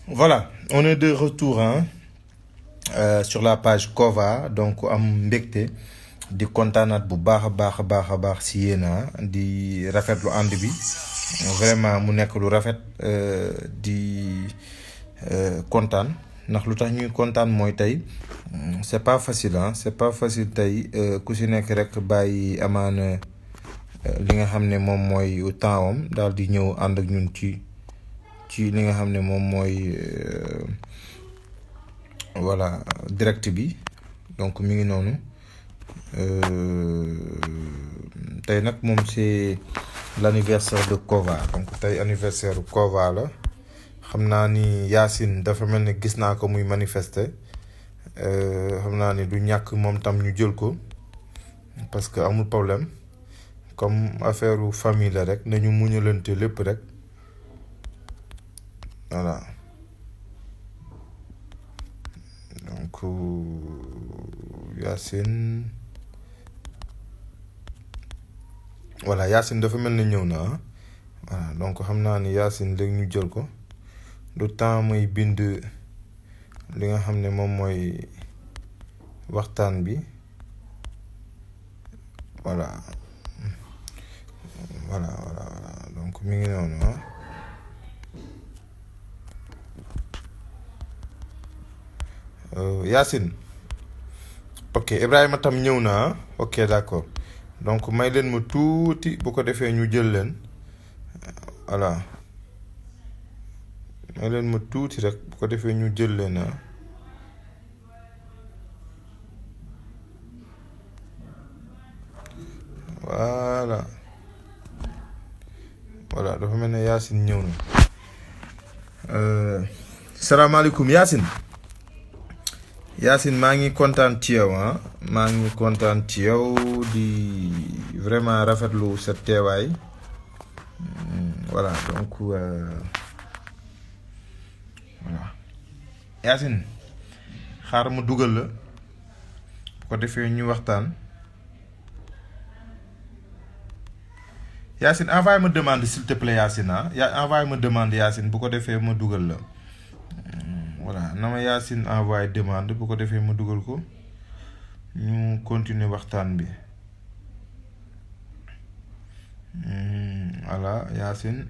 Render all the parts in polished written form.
Voilà, on est de retour hein, sur la page Kova donc am mbégte di kontaanaat bu baax a baax a baax a baax si yéen di rafetlu ànd bi vraiment mu nekk lu rafet di kontaan ndax lu tax ñuy kontaan mooy tey c'est pas facile c'est pas facile tey ku si nekk rek bàyyi amaana li nga xam ne moom mooy temps am daal di ñëw ànd ak ñun ci li nga xam ne moom mooy voilà direct bi donc mi ngi noonu tey nag moom c'est l'anniversaire de Kova donc tey anniversaire Kova la xam naa ni Yacine dafa mel ni gis naa ko muy manifester xam naa ni du ñàkk moom tam ñu jël ko parce que amul problème comme affaire famille la rek nañu muñalante lépp rek voilà donc Yacine voilà Yacine dafa mel ni ñëw na voilà donc xam naa ni Yacine léegi ñu jël ko du temps muy bind li nga xam ne moom mooy waxtaan bi voilà voilà donc mi ngi noonu Yacine ok Ibrahima tam ñëw na ok d'accord donc may leen ma tuuti bu ko defee ñu jël leen voilà may leen ma tuuti rek bu ko defee ñu jël leen voilà dafa mel ne Yacine ñëw na salaamaaleykum Yacine maa ngi kontaan ci yow maa ngi kontaan ci yow di vraiment rafetlu sa teewaay voilà donc voilà Yacine xaar mu dugal la bu ko defee ñu waxtaan Yacine envoyé ma demande s'il te plaît Yacine envoyé ma demande Yacine bu ko defee ma dugal la voilà na ma Yacine envoyé demande bu ko defee ma dugal ko ñu continuer waxtaan bi voilà Yacine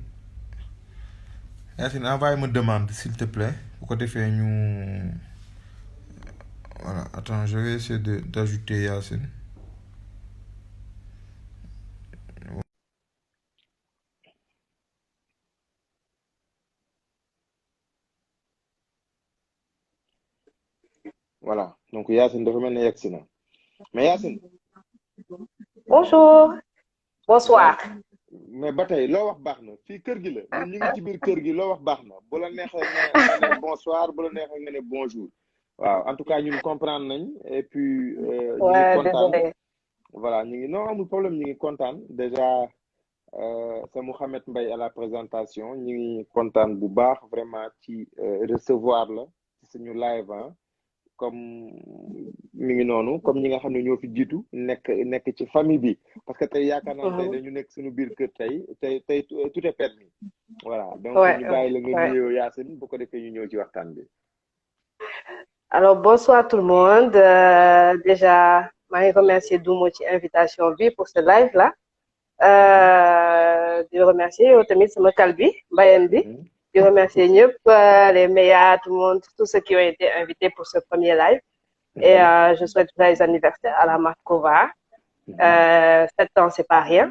envoyé ma demande s'il te plaît bu ko defee ñu voilà attends je vais essayer d'ajouter Yacine. Voilà donc Yacine dafa mel ne yegg si na mais Yacine. Bonjour. Bonsoir. mais ba tey loo wax baax na fii kër gi la ñun ñu ngi ci biir kër gi loo wax baax na bu la neexee nga ne bonsoir bu la neexee nga ne bonjour waaw en tout cas ñun comprendre nañ et puis ñu ngi kontaan voilà ñu ngi non amul problème ñu ngi kontaan déjà c'est Mouhamed Mbaye à la présentation ñu ngi kontaan bu baax vraiment ci recevoir la ci suñu live comme mi ngi noonu comme ñi nga xam ne ñoo fi jiitu nekk ci famille bi parce que tey yaakaar naa tey dañu nekk suñu biir kër tey tout est permis voilà donc ñu bàyyi la nga nuyoo Yacine bu ko defee ñu ñëw ci waxtaan bi. Alors bonsoir tout le monde déjà maa ngi remercier Doumo ci invitation bi pour ce live là di remercier yow tamit sama kal bi mbayeen bi. Je remercie les médias, tout le monde, tous ceux qui ont été invités pour ce premier live. Et je souhaite joyeux anniversaire à la marque Kova. 7 ans, c'est pas rien.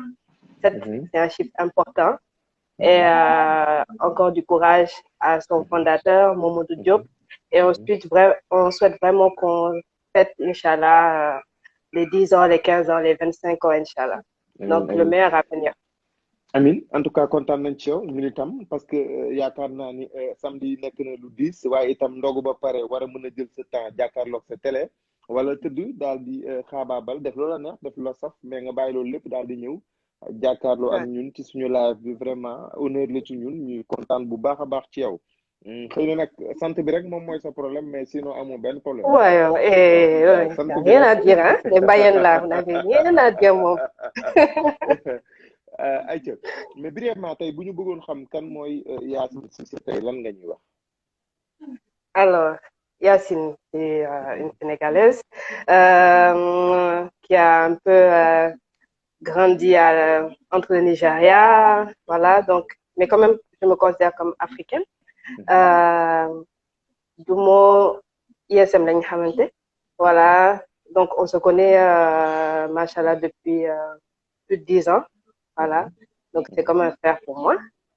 7, c'est un chiffre important. Et encore du courage à son fondateur, Momodou Diop. Et ensuite, on souhaite vraiment qu'on fête, Inch'Allah, les 10 ans, les 15 ans, les 25 ans, Inch'Allah. Donc, le meilleur à venir. Amin en tout cas kontaan nañ ci yow ñun itam parce que yaakaar naa ni samedi nekk na lu diis waaye itam ndogu ba pare war a mën a jël sa temps jàkkaarloog sa télé wala tëdd daal di xaabaabal def loola neex def loola saf mais nga bàyyi loolu lépp daal di ñëw jàkkaarloo ak ñun ci suñu live bi vraiment honneur la ci ñun ñuy kontaan bu baax a baax ci yow xëy na nag sant bi rek moom mooy sa problème mais sinon amoo benn problème. Ouais, rien à dire hein les Mbayeen là vous n'avez rien à dire moom. ayca mais brièvement tey bu ñu bëggoon xam kan mooy Yacine Cissé tey lan nga ñuy wax. Alors, Yacine, c'est une Sénégalaise qui a un peu grandi entre le Nigeria, voilà, donc, mais quand même, je me considère comme africaine. Dumo ISM lañ xamante, voilà, donc on se connaît, machallah, depuis plus de 10 ans, voilà, donc c'est comme un frère pour moi,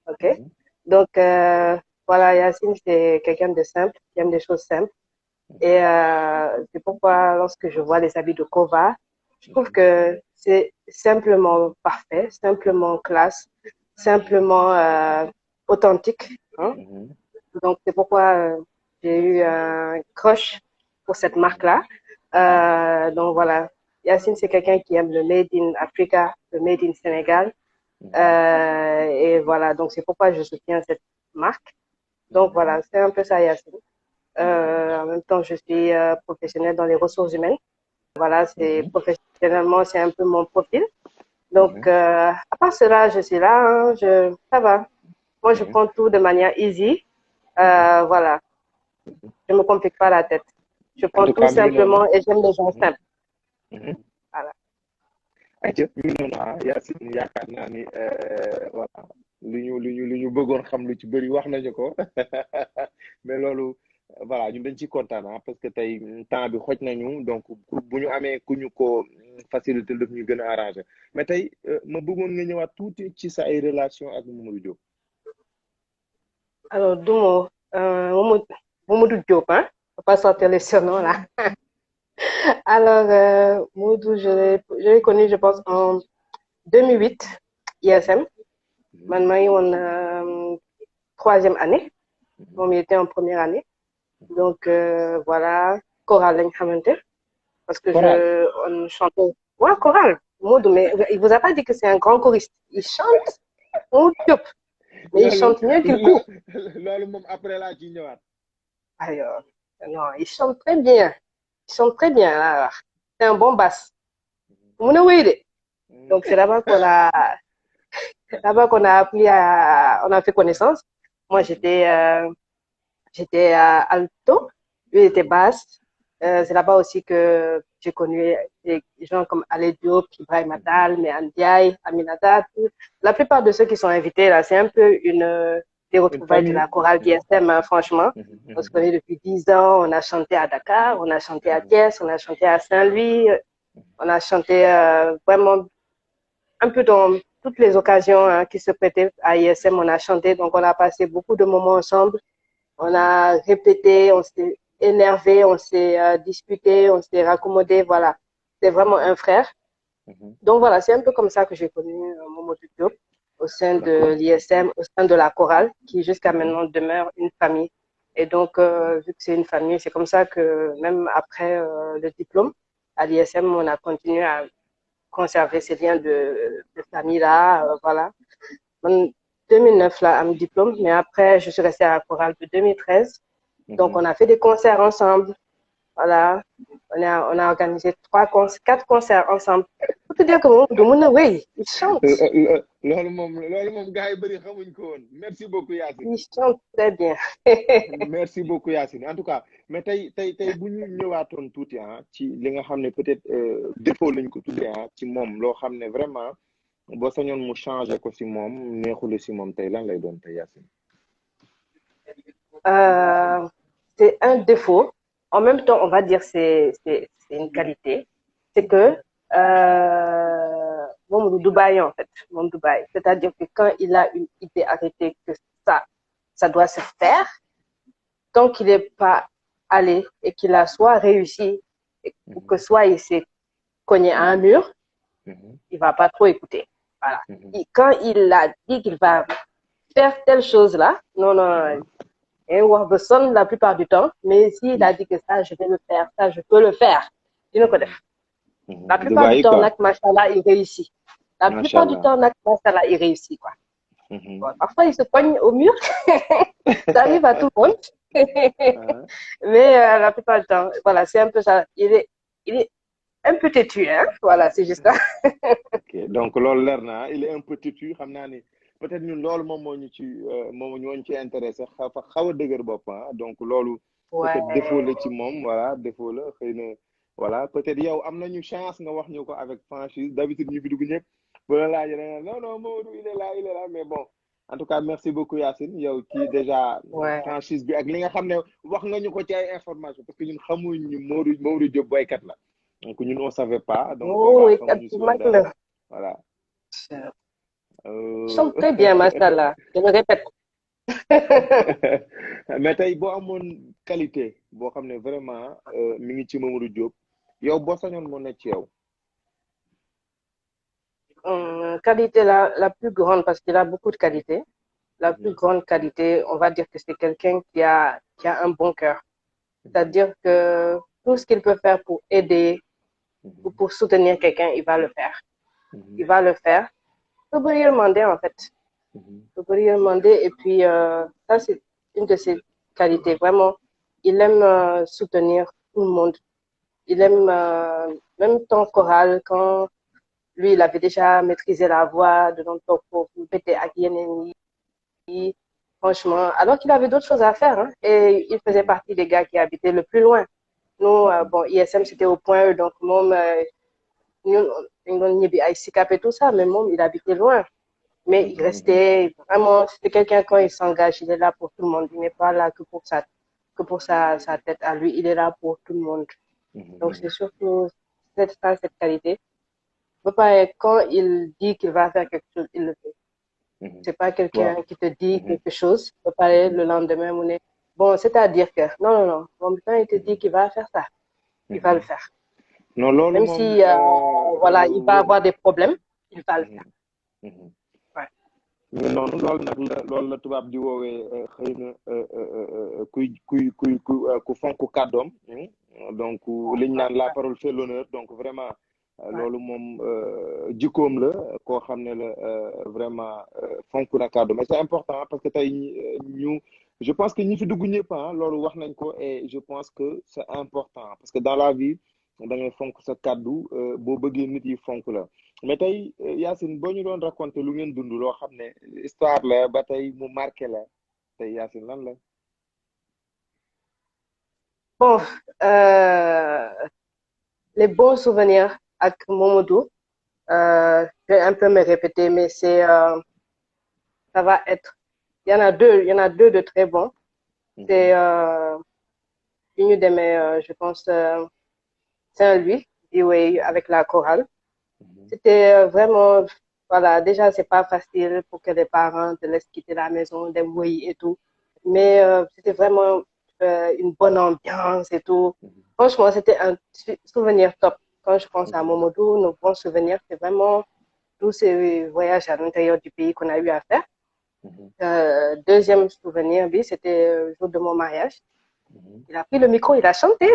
ok. Donc, voilà, Yacine, c'est quelqu'un de simple, qui aime des choses simples. Et c'est pourquoi, lorsque je vois les habits de Kova, je trouve que c'est simplement parfait, simplement classe, simplement authentique. Hein. Donc, c'est pourquoi j'ai eu un crush pour cette marque-là. Donc, voilà. Yacine, c'est quelqu'un qui aime le Made in Africa, le Made in Sénégal. Et voilà, donc c'est pourquoi je soutiens cette marque. Donc, voilà, c'est un peu ça, Yacine. En même temps, je suis professionnelle dans les ressources humaines. Voilà, c'est professionnellement, c'est un peu mon profil. Donc, à part cela, je suis là, hein, ça va. Moi, je prends tout de manière easy. Voilà, je me complique pas la tête. Je En prends tout tout cas mi ngi noonu. simplement et j'aime les gens simples. Voilà. ayca mi ngi noonu Yacine yaakaar naa ni voilà lu ñu bëggoon xam lu ci bëri wax nañu ko mais loolu voilà ñun dañ ciy kontaan parce que tey temps bi xoj nañu donc bu ñu amee ku ñu ko facilité daf ñu gën a arrangé mais tey ma bëggoon nga ñëwaat tuuti ci sa ay relation ak Mamadou Diop. Alors, Doumo, Mamadou Diop, hein? Faut pas sortir les surnoms là. Alors, Mamadou, je l'ai connu, je pense, en 2008, ISM. Man, maa ngi woon troisième année. Moom il était en première année. Donc, voilà, chorale lañ xamante. Parce que Coral. on chantait. Ouais, chorale. Mamadou, mais il vous a pas dit que c'est un grand choriste. Il chante, Mamadou Diop. Mais il chante mieux qu'il court. loolu moom après laa ciy ñëwaat. Alors, non, il chante très bien. Il chante très bien, là. C'est un bon basse. Mu ne wéy de. Donc, c'est là-bas qu'on a appris on a fait connaissance. Moi, j'étais alto, lui il était basse. C'est là-bas aussi que j'ai connu des gens comme Ale Diop, Ibrahim Attal, Mehan Ndiaye, Aminata. La plupart de ceux qui sont invités là, c'est un peu des retrouvailles de la chorale d'ISM, hein, franchement. On se connaît depuis 10 ans, on a chanté à Dakar, on a chanté à Thiès, on a chanté à Saint-Louis, on a chanté vraiment un peu dans toutes les occasions hein, qui se prêtaient à ISM, on a chanté, donc on a passé beaucoup de moments ensemble. On a répété, on s'est énervé, on s'est disputé, on s'est raccommodé, voilà. C'est vraiment un frère. Donc voilà, c'est un peu comme ça que j'ai connu Mamadou Diop au sein de l'ISM, au sein de la chorale, qui jusqu'à maintenant demeure une famille. Et donc, vu que c'est une famille, c'est comme ça que même après le diplôme, à l'ISM, on a continué à conserver ces liens de famille-là, voilà. En 2009, là, un diplôme, mais après, je suis restée à la chorale de 2013. Donc, on a fait des concerts ensemble. Voilà. On a organisé 4 concerts ensemble. Pour te dire que oui, il chante. loolu moom gars yi bëri xamuñ ko woon merci beaucoup Yacine. Il chante très bien. merci beaucoup Yacine en tout cas mais tey bu ñu ñëwaatoon tuuti ci li nga xam ne peut-être défaut lañ ko tuddee ci moom loo xam ne vraiment boo sañoon mu changé ko si moom neexule si moom tey lan lay doon tey Yacine. C'est un défaut. En même temps, on va dire c'est une qualité. C'est que mon Dubaï en fait, mon Dubaï. C'est-à-dire que quand il a une idée arrêtée que ça doit se faire, tant qu'il n'est pas allé et qu'il a soit réussi ou que soit il s'est cogné à un mur, il va pas trop écouter. Voilà. Et quand il a dit qu'il va faire telle chose là, non. Et Warbeson la plupart du temps, mais s'il a dit que ça, je vais le faire, ça, je peux le faire. Il ne connaît pas. La plupart du temps, Machallah, il réussit. La plupart du temps, Machallah, il réussit, quoi. Bon, parfois, il se cogne au mur. Ça arrive à tout le monde. Mais la plupart du temps, voilà, c'est un peu ça. Il est un peu têtu, hein. Voilà, c'est juste ça. Ok, donc loolu leer na il est un peu têtu xam naa ni peut-être ñun loolu moom moo ñu ci moom ñoo ñu ci intéressé xaw a dëgër bopp ah donc loolu peut-être défaut la Ouais. ci moom voilà défaut la xëy na voilà peut-être yow am nañu chance nga wax ñu ko avec franchise d'habitude ñu fi dugg ñëpp bu la laajee da nga non non Mamadou il est là mais bon en tout cas merci beaucoup Yacine yow ci déjà Ouais. franchise bi ak li nga xam ne wax nga ñu ko ci ay information parce que ñun xamuñu Mamadou Diop boykat la donc ñun on savait pas donc Oh, voilà oui, xamuñu si woon mag dara la. voilà. Ils sont Euh, très bien, machallah. Je le répète. mais tey boo amoon qualité boo xam ne vraiment mi ngi ci Mamadou Diop yow boo sañoon moo nekk ci yow. Qualité la plus grande, parce qu'il a beaucoup de qualités. La plus grande qualité, on va dire que c'est quelqu'un qui a un bon cœur. C'est-à-dire que tout ce qu'il peut faire pour aider ou pour soutenir quelqu'un, il va le faire. Il va le faire. Il peut rien demander, en fait. Il peut rien demander. Et puis, ça, c'est une de ses qualités. Vraiment, il aime soutenir tout le monde. Il aime, même ton choral, quand lui, il avait déjà maîtrisé la voix de notre pour péter à franchement, alors qu'il avait d'autres choses à faire, hein, et il faisait partie des gars qui habitaient le plus loin. Nous, bon, ISM, c'était au point E, donc mon, nous, à Sikap et tout ça, mais mon, il habitait loin. Mais il restait vraiment, c'était quelqu'un quand il s'engage, il est là pour tout le monde. Il n'est pas là que pour sa tête à lui, il est là pour tout le monde. Donc c'est surtout cette qualité. Quand il dit qu'il va faire quelque chose, il le fait. C'est pas quelqu'un qui te dit quelque chose, peut parler le lendemain, on est bon, c'est-à-dire que non, non, non. Bon, quand il te dit qu'il va faire ça, il va le faire. non loolu Même moom si voilà, il va avoir des problèmes, il va le faire. Ouais. mais noonu loolu la tubaab di woowee xëy na ku fonk kàddoom donc liñ naan la parole fait l'honneur donc vraiment loolu moom jikkoom la koo xam ne la vraiment fonk na kàddoom mais c'est important parce que tey ñu je pense que ñi fi dugg ñëpp ah loolu wax nañ ko et je pense que c'est important parce que dans la vie da ngay fonk sa kàddu boo bëggee nit yi fonk la mais tey Yacine boo ñu doon raconter lu ngeen dund loo xam ne histoire la ba tey mu marqué la tey Yacine lan la. Bon, les bons souvenirs avec Momodou, je vais un peu me répéter, mais ça va être, il y en a deux de très bons. C'est une de mes, je pense, Saint-Louis, oui, avec la chorale. C'était vraiment, voilà, déjà, c'est pas facile pour que les parents te laissent quitter la maison, des oui et tout. Mais c'était vraiment une bonne ambiance et tout. Franchement, c'était un souvenir top. Quand je pense à Momodou, nos bons souvenirs, c'est vraiment tous ces voyages à l'intérieur du pays qu'on a eu à faire. Deuxième souvenir, oui, c'était le jour de mon mariage. Il a pris le micro, il a chanté.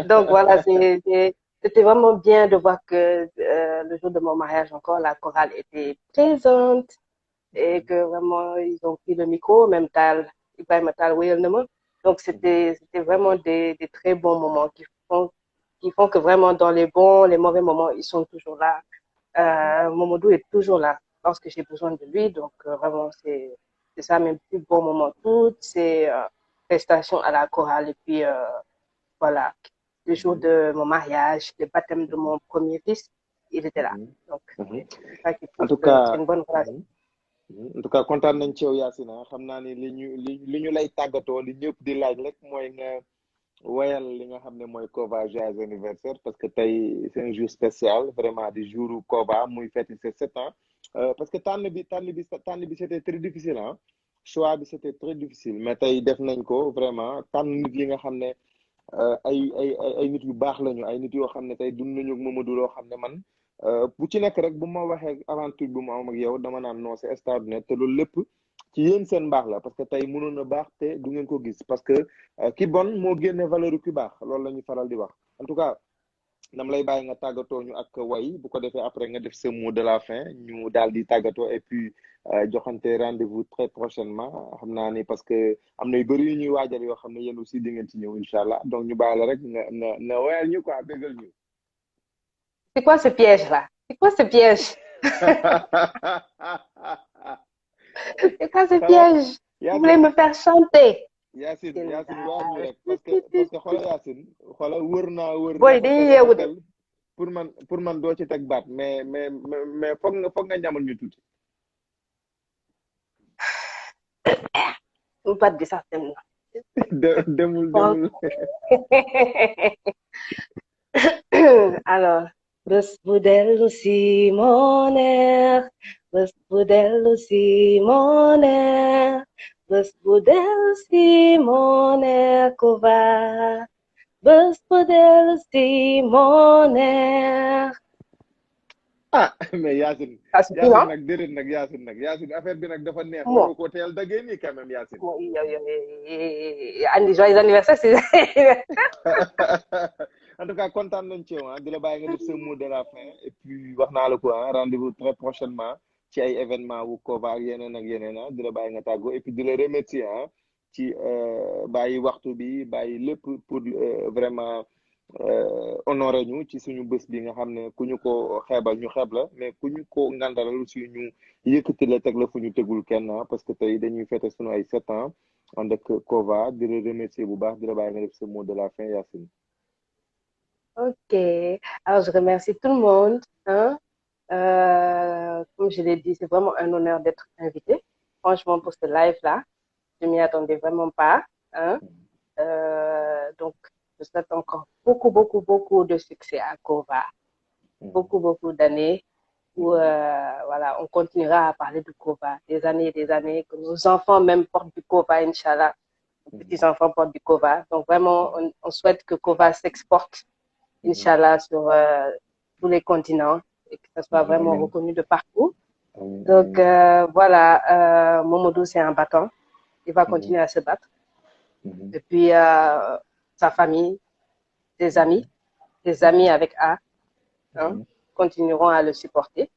Donc voilà, c'était vraiment bien de voir que le jour de mon mariage encore, la chorale était présente et que vraiment ils ont pris le micro, même Tal, Ibrahim Tal, donc c'était vraiment des très bons moments qui font que vraiment dans les bons, les mauvais moments, ils sont toujours là. Momodou est toujours là lorsque j'ai besoin de lui, donc vraiment c'est ça mes plus bons moments. Toutes ces prestations à la chorale et puis voilà, le jour de mon mariage, le baptême de mon premier fils, il était là. Donc, c'est ça qui en prouve tout que c'est cas une bonne relation. en tout cas kontaan nañ ci yow Yacine xam naa ni li ñu lay tàggatoo li ñëpp di laaj rek mooy nga woyal li nga xam ne mooy Kova joyeux anniversaire parce que tey c'est un jour spécial vraiment di jouru Kova muy fêter ses 7 ans parce que tànn bi c'était très difficile ah choix bi c'était très difficile mais tey def nañ ko vraiment tànn nit yi nga xam ne ay nit yu baax lañu ay nit yoo xam ne tey dund nañu ak Mamadou loo xam ne man bu ci nekk rek bu ma waxee aventure bu ma am ak yow dama naan non c'est extraordinaire te loolu lépp ci yéen seen baax la parce que tey mënoon na baax te du ngeen ko gis parce que ki bon moo génne valeur ki baax loolu la ñu faral di wax en tout cas dama lay bàyyi nga tàggatoo ñu ak way bu ko defee après nga def ce mot de la fin ñu daal di tàggatoo et puis joxante rendez-vous très prochainement xam naa ni parce que am na yu bëri yu ñuy waajal yoo xam ne yéen aussi di ngeen ci ñëw incha allah donc ñu bàyyi la rek nga wayal ñu quoi bégal ñu. C'est quoi ce piège-là? C'est quoi ce piège? C'est quoi ce piège? Vous voulez me faire chanter? Yacine waar ñu rek parce que xoolal Yacine xoolal wër naa wër Boy dañuy yeewu de. pour man doo ci teg baat mais foog nga ñamal ñu tuuti. Baat bi sax dem na. demul. Alors, bés bu dellu si mon air, bés bu dellu si mon air, bés bu dellu si mon air Kova, bés bu dellu si mon air. Ah mais Yacine. Ça suffit, non? nag déedéet nag Yacine affaire bi nag dafa neex. waru ko teel daggee nii quand même Yacine. Andi joyeux anniversaire si. En tout cas kontaan nañ ci yow di la bàyyi nga def ce mot de la fin et puis wax naa la ko rendez-vous très prochainement ci ay événement wu Kova ak yeneen di la bàyyi nga tàggoo et puis di la remercier ci bàyyi waxtu bi bàyyi lépp pour vraiment honorer ñu ci suñu bés bi nga xam ne ku ñu ko xeebal ñu xeeb la mais ku ñu ko ngandalal aussi ñu yëkkati la teg la fu ñu tegul kenn parce que tey dañuy fêter suñu ay 7 ans ànd ak Kova di la remercier bu baax di la bàyyi nga def ce mot de la fin Yacine. Ok, alors je remercie tout le monde. Comme je l'ai dit, c'est vraiment un honneur d'être invité. Franchement, pour ce live-là, je m'y attendais vraiment pas. Donc, je souhaite encore beaucoup de succès à Kova. Beaucoup d'années où voilà, on continuera à parler de Kova. Des années et des années, que nos enfants même portent du Kova, Inch'Allah. Nos petits-enfants portent du Kova. Donc, vraiment, on souhaite que Kova s'exporte, Inch'Allah, sur tous les continents et que ça soit vraiment reconnu de partout. Donc, voilà, Momodou, c'est un battant. Il va continuer à se battre. Et puis, sa famille, ses amis avec A, continueront à le supporter.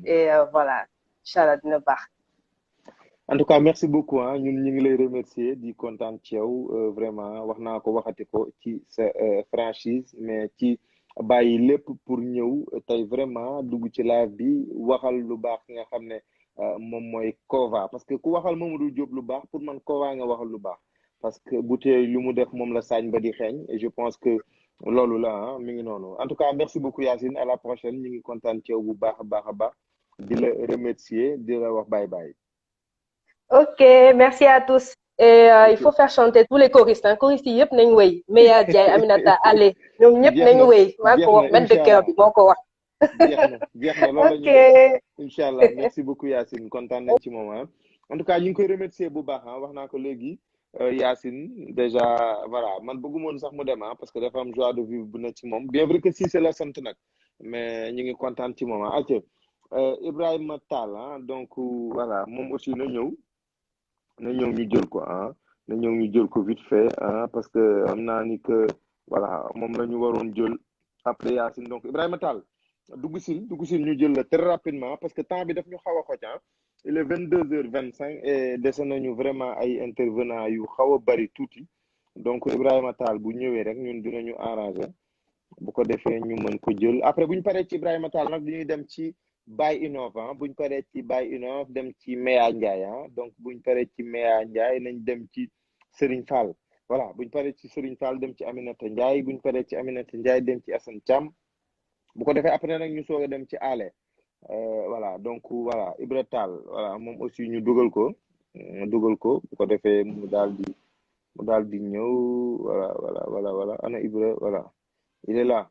Et voilà, Inch'Allah, dina baax. En tout cas merci beaucoup ñun ñu ngi lay remercier di kontaan ci yow vraiment wax naa ko waxati ko ci sa franchise mais ci bàyyi lépp pour ñëw tey vraiment dugg ci live bi waxal lu baax nga xam ne moom mooy Kova parce que ku waxal Mamadou Diop lu baax pour man Kova nga waxal lu baax parce que bu tey lu mu def moom la saañ ba di xeeñ et je pense que loolu la mi ngi noonu en tout cas merci beaucoup Yacine à la prochaine ñu ngi kontaan ci yow bu baax a baax di la remercier di la wax bye bye. Ok, merci à tous. Et il faut faire chanter tous les choristes. Choristes yëpp nañ wéy. Meya Diaye, Aminata, allez. ñoom ñëpp nañ wéy. maa ko wax benn de cœur bi moo ko wax. jeex na loolu la ñuy Inch'Allah merci beaucoup Yacine kontaan nañ ci moom en tout cas ñu ngi koy remercier bu baax wax naa ko léegi Yacine déjà voilà man bëggumoon sax mu dem parce que dafa am joie de vivre bu nekk ci moom bien vrai que si c'est la sant nag mais ñu ngi kontaan ci moom ok Ibrahima Tall donc voilà moom aussi na ñëw ñu jël ko na ñëw ñu jël ko vite fait parce que am naa ni que voilà moom la ñu waroon jël après Yacine donc Ibrahima Tall dugg si ñu jël la très rapidement parce que temps bi daf ñu xaw a xoj il est 22h25 et dese nañu vraiment ay intervenants yu xaw a bari tuuti donc Ibrahima Tall bu ñëwee rek ñun dinañu arranger bu ko defee ñu mën ko jël après bu ñu paree ci Ibrahima Tall nag dañuy dem ci Baye Innov bu ñu paree ci Baye Innov dem ci Meya Ndiaye donc bu ñu paree ci Meya Ndiaye nañ dem ci Serigne Fall voilà bu ñu paree ci Serigne Fall dem ci Aminata Ndiaye bu ñu paree ci Aminata Ndiaye dem ci Assane Thiam bu ko defee après nag ñu soog a dem ci Ale voilà donc voilà Ibra Tall voilà moom aussi ñu dugal ko bu ko defee mu daal di ñëw voilà ana Ibra voilà il est là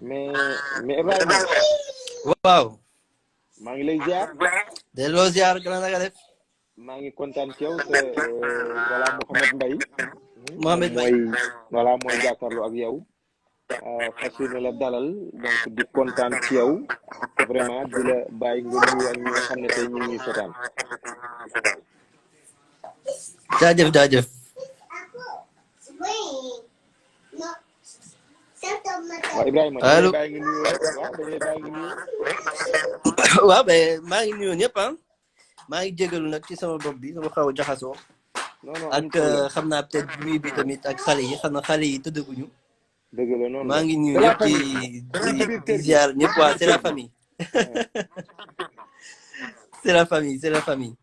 mais Ibrahima waaw maa ngi lay ziar delloo ziar gën a nga def maa ngi kontaan ci yow voilà Mouhamed Mbaye mooy jàkkaarloo ak yow fas yéene la dalal donc di kontaan ci yow vraiment di la bàyyi nga nuyu ak ñi nga xam ne tey ñu ngi ñuy seetaan jaajëf waaw Ibrahima dañuy bàyyi nga nuyu waaw maa ngi nuyu ñëpp maa ngi jégalu nag ci sama bopp bi sama xaw a jaxasoo non non ak xam naa peut-être nuit bi tamit ak xale yi xam na xale yi tëddaguñu. dëgg la noonu maa ngi nuyu c'est la ñëpp famille di ziar ñëpp waa c'est la famille. c'est la famille c'est la famille.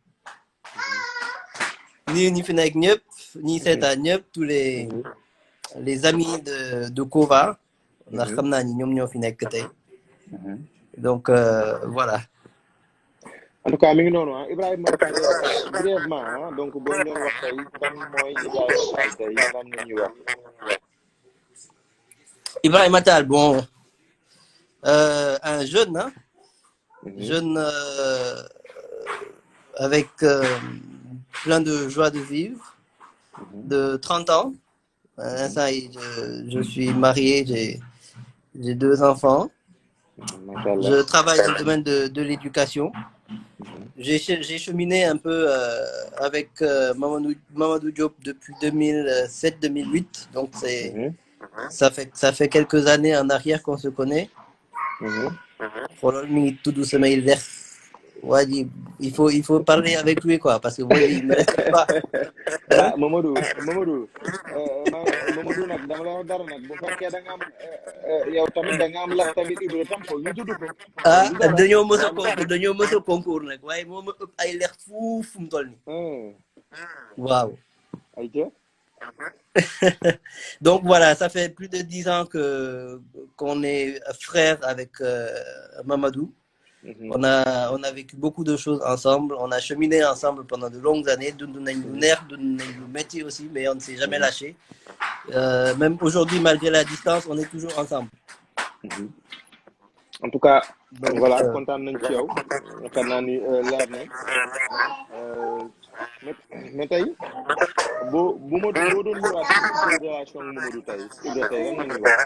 nuyu ñi fi nekk ñëpp ñi seetaan ñëpp tous les amis de Kova. ndax xam naa ni ñoom ñoo fi nekk tey. donc voilà. en tout cas mi ngi noonu ah Ibrahima brièvement ah donc boo ñu doon wax tey kan mooy Ibrahima Tall tey lan nga ñuy wax. Ibrahima Tall bon un jeune hein. Jeune avec plein de joie de vivre, de 30 ans. Ça, je suis marié, j'ai 2 enfants. Je travaille dans le domaine de l'éducation. J'ai cheminé un peu avec Mamadou Diop depuis 2007-2008. Donc ça fait quelques années en arrière qu'on se connaît. Tout doucement, il faut parler avec lui quoi parce que bon, il me respecte pas. ah Mamadou nag dama la wax dara nag bu fekkee da nga am yow tamit da nga am lax tamit Ibra tam ko ñu tudd ko. ah dañoo mës a concours nag waaye moo ma ëpp ay lex fuuf fu mu toll nii. waaw. ayca. donc voilà ça fait plus de 10 ans qu'on est frères avec Mamadou. On a vécu beaucoup de choses ensemble, on a cheminé ensemble pendant de longues années, dund nañ lu neex dund nañ lu métti aussi, mais on ne s'est jamais lâché. Même aujourd'hui, malgré la distance, on est toujours ensemble. En tout cas, donc, voilà, kontaan nañ ci yow. Yaakaar naa ni leer na. Mais tey boo doon ñëwaat ci relation ak Mamadou tey Ibra tey lan nga ñuy wax.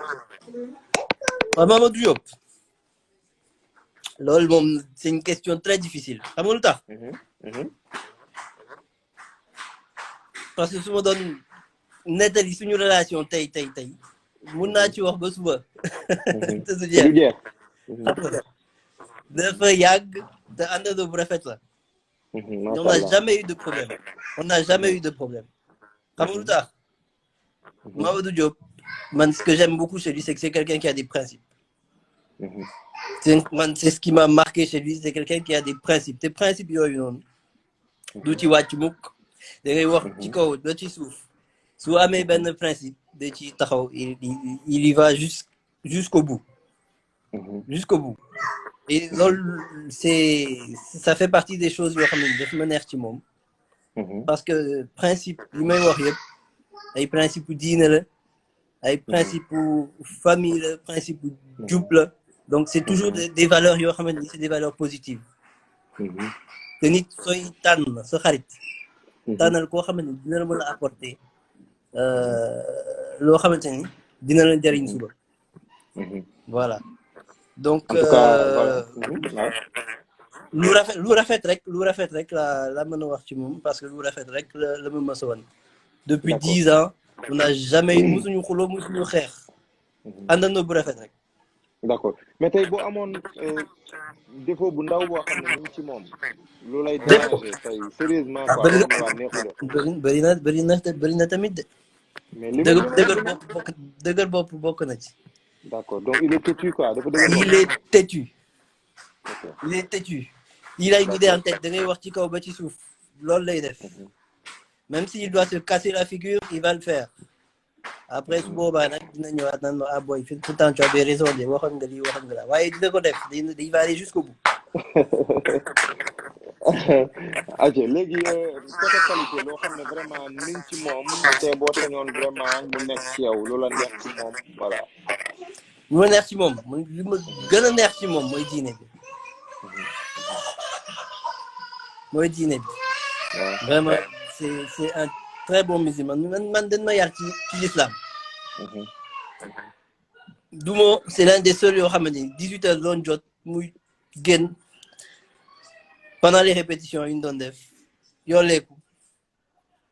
Mamadou Diop. loolu moom c'est une question très difficile xam nga lu tax. parce que su ma doon nettali suñu relation tey mun naa ci wax ba suba. te su jeex. dafa yàgg te àndandoo bu rafet la. on n'a jamais eu de problème. xam nga lu tax. Mamadou Diop man ce que j'aime beaucoup chez lui c'est que c'est quelqu'un qui a des principes. C'est ce qui m'a marqué chez lui, c'est quelqu'un qui a des principes. Tes principes yooyu noonu du ci wàcc mukk da ngay wax ci kaw ba ci suuf su amee benn principe da ci taxaw il y va jusqu'au bout. Jusqu'au bout. Et loolu ça fait partie des choses yoo xam ne daf ma neex ci moom. parce que principe li may wax yëpp ay principe diine la ay principe famille la principe jub la. Donc c'est toujours des valeurs yoo xamante ni c'est des valeurs positives. te nit sooy tànn sa xarit. tànnal koo xamante ni dina la mën a apporter loo xamante ni dina la jariñ suba. voilà donc lu rafet rek la mën a wax ci moom parce que lu rafet rek la ma mës a wan. depuis 10 ans on n'a jamais eu musuñu xuloo musuñu xeex. àndandoo bu rafet rek. d'accord mais tey boo amoon défaut bu ndaw boo xam ne ni ci moom. lu lay déranger tey sérieusement quoi. bëri na tamit de. mais li dëgër bopp bokk na ci. d'accord donc il est têtu quoi dafa dëgër bopp. il est têtu. il a une idée en tête da ngay wax ci kaw ba ci suuf loolu lay def. même s'il doit se casser la figure il va le faire. après su boobaa nag dina ñëwaat naan ma boy pourtant tu avais raison de waxoon nga lii waxoon nga la waaye dina ko def il va aller jusqu'au bout. ok léegi côté qualité loo xam ne vraiment ni ci moom te boo sañoon vraiment mu nekk ci yow loola neex ci moom voilà. lu ma neex ci moom li ma gën a neex ci moom mooy diine bi. vraiment c'est un très bon musulman man dañ ma yar ci l'islam. Dumo c'est l'un des seuls yoo xamante ni 18 heures doon jot muy génn pendant les répétitions yi ñu doon def yolleeku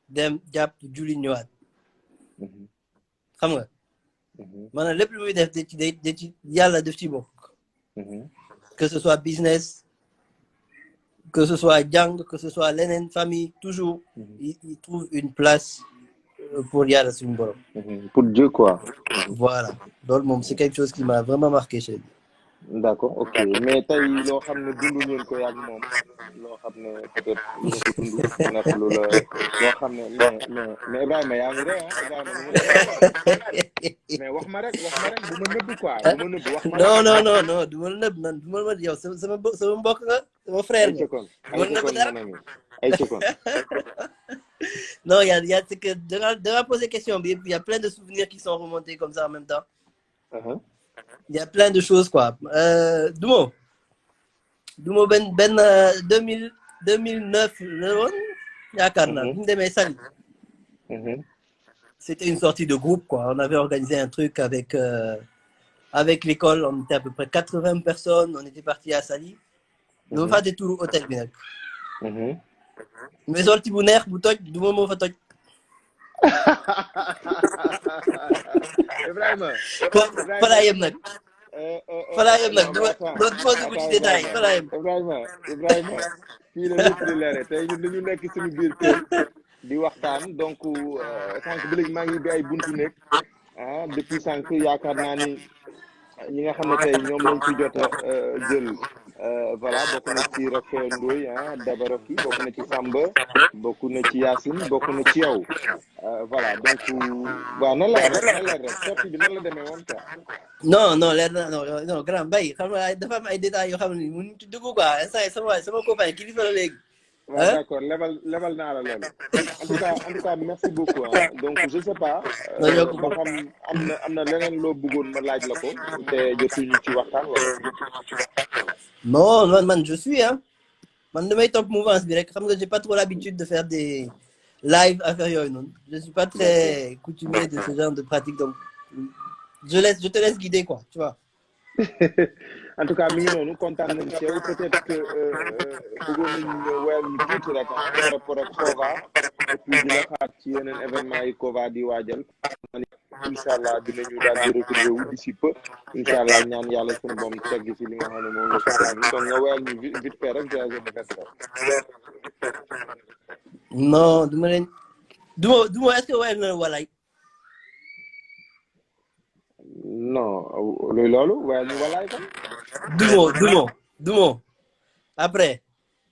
dem jàpp julli ñëwaat. xam nga. maanaam lépp lu muy def da ci yàlla def ci bokk. que ce soit business que ce soit Djang, que ce soit Lenen, famille, toujours, il trouve une place pour Yalla suñu borom. Pour Dieu, quoi. Voilà. Donc, c'est quelque chose qui m'a vraiment marqué chez lui. D'accord, ok. Mais tey loo xam ne dundu ngeen ko yàgg moom loo xam ne peut-être yéen a ko dund mu nekk lu la loo xam ne mais Ibrahima yaa ngi rey ah Ibrahima nu mu demee quoi mais wax ma rek bu ma nëbb quoi bu ma nëbb wax ma rek. non du ma la nëbb man du ma la yow sama mbokk nga sama frère nga. ay cokon mon ami ay cokon. Non, c'est que de la poser question, il y a plein de souvenirs qui sont remontés comme ça en même temps. Il y a plein de choses, quoi. Dumo, 2009, c'était une sortie de groupe, quoi. On avait organisé un truc avec l'école, on était à peu près 80 personnes, on était partis à Saly. Nous avons fait des tours hôtel. Mais sorti bu neex bu toj du ma moo fa toj. Ibrahima. Falaa yem nag. du ma dugg ci détail falaa yem. Ibrahima fii la lépp di leere tey ñun dañu nekk suñu biir kër di waxtaan donc sànq ba léegi maa ngi bi ay buntu nekk depuis sànq yaakaar naa ni ñi nga xam ne tey ñoom lañ ci jot a jël. Voilà bokk na ci Rock Ndoye Dabaroki bokk na ci Samba bokk na ci Yacine bokk na ci yow voilà donc waaw nan la rek sortie bi nan la demee woon quoi. non leer na non grand bay xam nga dafa am ay détails yoo xam ne mënuñ ci dugg quoi instant yii sama copain kilifa la léegi. waaw d'accord lebal naa la loolu en tout cas merci beaucoup donc je sais pas. ba xam am na leneen loo bëggoon ma laaj la ko te jotuñu ci waxtaan wala. Non, man, je suis, Man, damay top mouvance bi rek xam nga j'ai pas trop l'habitude de faire des live affaires yooyu noonu. Je suis pas très coutumier de ce genre de pratique donc je te laisse guider quoi, tu vois. En tout cas mi ngi noonu kontaan nañ ci yow peut-être que bëggoon nañu wéyal ñu tuuti rek par rapport ak Kova et puis di la xaar ci yeneen événement yi Kova di waajal incha allah dinañu daal di retrouver wu d'ici peu incha allah ñaan yàlla sunu boom tegg ci li nga xam ne moom nga ko teg donc nga wéyal ñu vite fait rek joyeux anniversaire. Non du ma est-ce que wéyal na walaay. Non loolu wéyal ñu walaay kan. Dumo après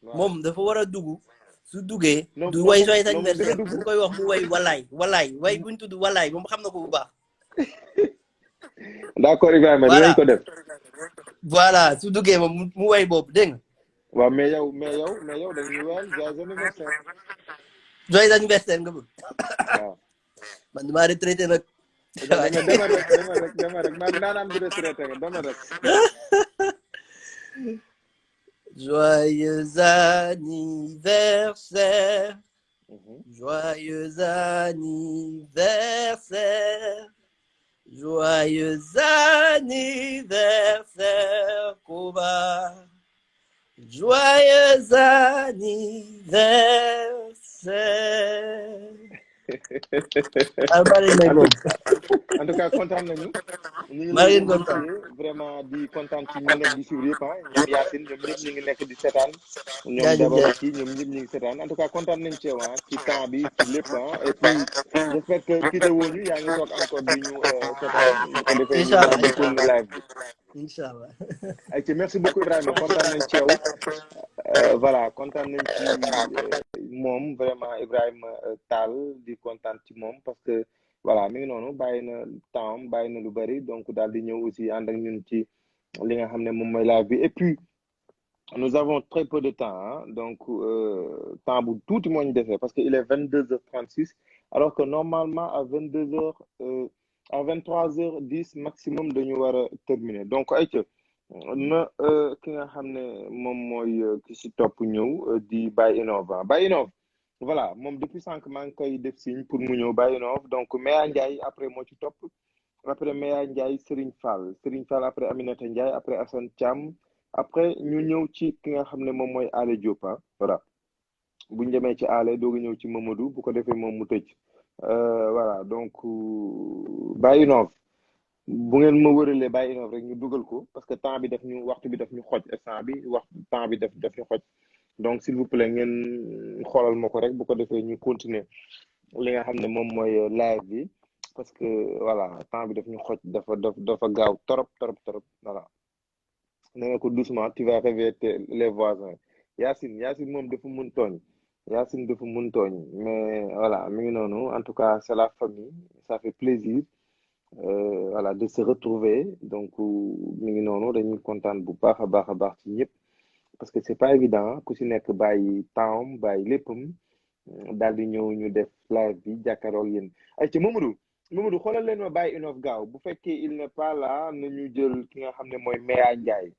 moom dafa war a dugg su duggee du way joyeux anniversaire bu koy wax mu way walaay way buñ tudd walaay moom xam na ko bu baax. D'accord Ibrahima dinañ ko def. Voilà su duggee moom mu way boobu dégg nga. waaw mais yow dañuy wéyal joyeux anniversaire. Joyeux anniversaire nga bëgg. waaw. man damaa retraité nag. dama rek man naanaan bi retraité nga dama rek. Joyeux anniversaire. Joyeux anniversaire. Joyeux anniversaire, Kova. Joyeux anniversaire. En tout cas kontaan nañu. ñu ngi vraiment di kontaan ci ñi nekk di suivre yëpp ñoom Yacine ñoom ñëpp ñu ngi nekk di seetaan. ñoom Dabara ci ñoom ñëpp ñu ngi seetaan en tout cas kontaan nañu ci yow ci temps bi ci lépp et puis j'espère que quitté woo ñu yaa ngi toog encore di ñu seetaan ñu ko defee ñu daal di tourner live bi. Inch'Allah. Ok, merci beaucoup Ibrahima kontaan nañ ci yow voilà kontaan nañ ci moom vraiment Ibrahima Tall di kontaan ci moom parce que voilà mi ngi noonu bàyyi na temps bàyyi na lu bari donc daal di ñëw aussi ànd ak ñun ci li nga xam ne moom mooy live bi et puis nous avons très peu de temps donc temps bu tuuti moo ñu defee parce que il est 22h36 alors que normalement à 22h à 23h10 maximum dañu war a terminer donc ayca na ki nga xam ne moom mooy ki si topp ñëw di Baye Innov Baye Innov voilà moom depuis sànq maa ngi koy def signe pour mu ñëw Baye Innov donc Meya Ndiaye après moo ci topp après Meya Ndiaye Serigne Fall après Aminata Ndiaye après Assane Thiam après ñu ñëw ci ki nga xam ne moom mooy Ale Diop voilà bu ñu demee ci Ale dooga ñëw ci Mamadou bu ko defee moom mu tëj voilà donc Baye Innov bu ngeen ma wëralee Baye Innov rek ñu dugal ko parce que temps bi waxtu bi daf ñu xoj instant bi temps bi daf ñu xoj donc s'il vous plaît ngeen xoolal ma ko rek bu ko defee ñu continuer li nga xam ne moom mooy live bi parce que voilà temps bi daf ñu xoj dafa gaaw trop voilà nee nga ko doucement tu vas réveiller les voisins Yacine moom dafa mun tooñ Yacine dafa mun tooñ mais voilà mi ngi noonu en tout cas c'est la famille ça fait plaisir voilà de se retrouver donc mi ngi noonu dañuy kontaan bu baax a baax ci ñëpp parce que c'est pas évident ku si nekk bàyyi temps bàyyi léppam daal di ñëw ñu def live bi jàkkaarloog yéen ay ci Mamadou xoolal leen ma bàyyi Inof gaaw bu fekkee il n'est pas là nañu jël ki nga xam ne mooy Meya Ndiaye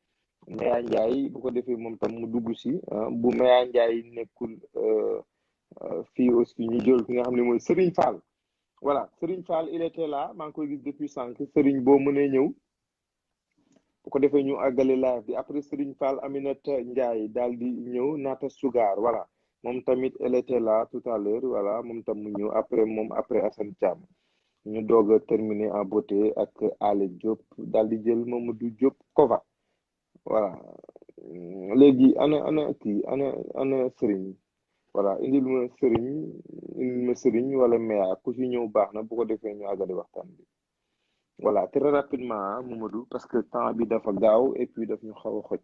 bu ko defee moom tam mu dugg si bu Meya Ndiaye nekkul fii aussi ñu jël ki nga xam ne mooy Serigne Fall voilà Serigne Fall il était là maa ngi koy gis depuis sànq Serigne boo mënee ñëw bu ko defee ñu àggale live bi après Serigne Fall Aminata Ndiaye daal di ñëw Nata Sugar voilà moom tamit elle était là tout à l'heure voilà moom tam mu ñëw après Assane Thiam ñu doog a terminer en beauté ak Ale Diop daal di jël Mamadou Diop Kova voilà léegi ana Serigne voilà indil ma Serigne wala Meya ku ci ñëw baax na bu ko defee ñu àggale waxtaan bi voilà très rapidement Mamadou parce que temps bi dafa gaaw et puis daf ñu xaw a xoj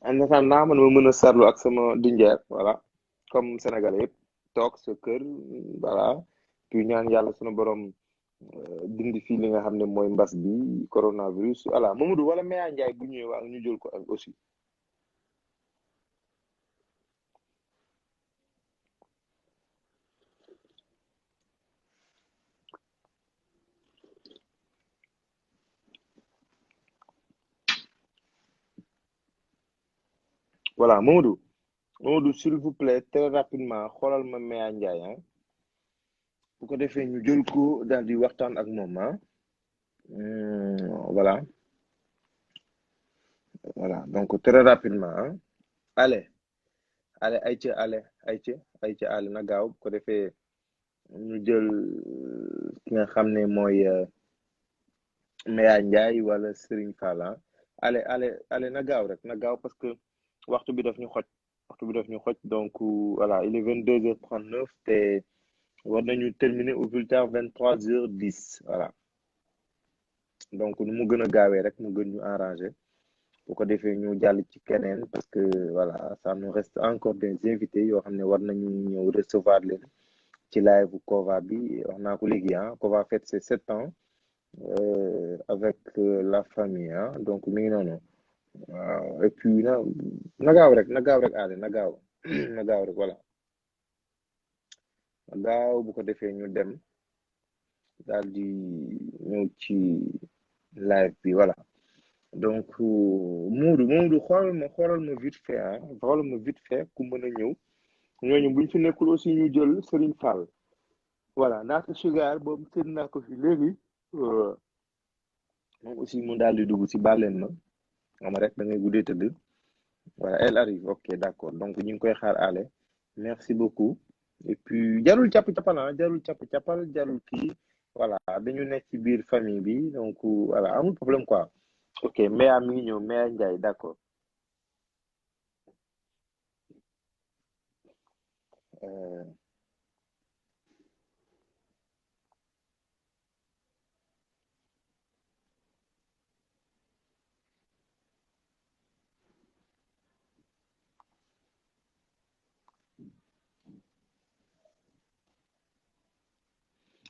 en attendant man ma mën a sarlu ak sama dinjeer voilà comme sénégalais yëpp toog sa kër voilà puis ñaan yàlla sunu borom dindi fii li nga xam ne mooy mbas bi coronavirus voilà Mamadou wala Meya Ndiaye bu ñëwee waa ñu jël ko ak aussi voilà Mamadou s'il vous plaît très rapidement xoolal ma Meya Ndiaye bu ko defee ñu jël ko daal di waxtaan ak moom voilà donc très rapidement allez ayca na gaaw bu ko defee ñu jël ki nga xam ne mooy Meya Ndiaye wala Serigne Fall allez na gaaw rek na gaaw parce que waxtu bi daf ñu xoj donc voilà il est 22h39 te war nañu terminer au plus tard 23h10 voilà donc nu mu gën a gaawee rek mu gën ñu arranger bu ko defee ñu jàll ci keneen parce que voilà ça nous reste encore des invités yoo xam ne war nañu ñëw recevoir leen ci live bu Kova bi wax naa ko léegi Kova fête ses 7 ans avec la famille donc mi ngi noonu waaw et puis na gaaw rek ale na gaaw rek voilà na gaaw bu ko defee ñu dem daal di ñëw ci live bi voilà donc Moodu xoolal ma vite fait ku mën a ñëw ñooñu buñ fi nekkul aussi ñu jël Serigne Fall voilà Nata Sugar boobu seen naa ko fi léegi moom aussi mu daal di dugg ci bàlleen ma xam rek da ngay guddee tëdd voilà elle arrive ok d'accord donc ñu ngi koy xaar ale merci beaucoup et puis jarul capp-cappal jarul kii voilà dañu nekk ci biir famille bi donc voilà amul problème quoi ok Meya mi ngi ñëw Meya Ndiaye d'accord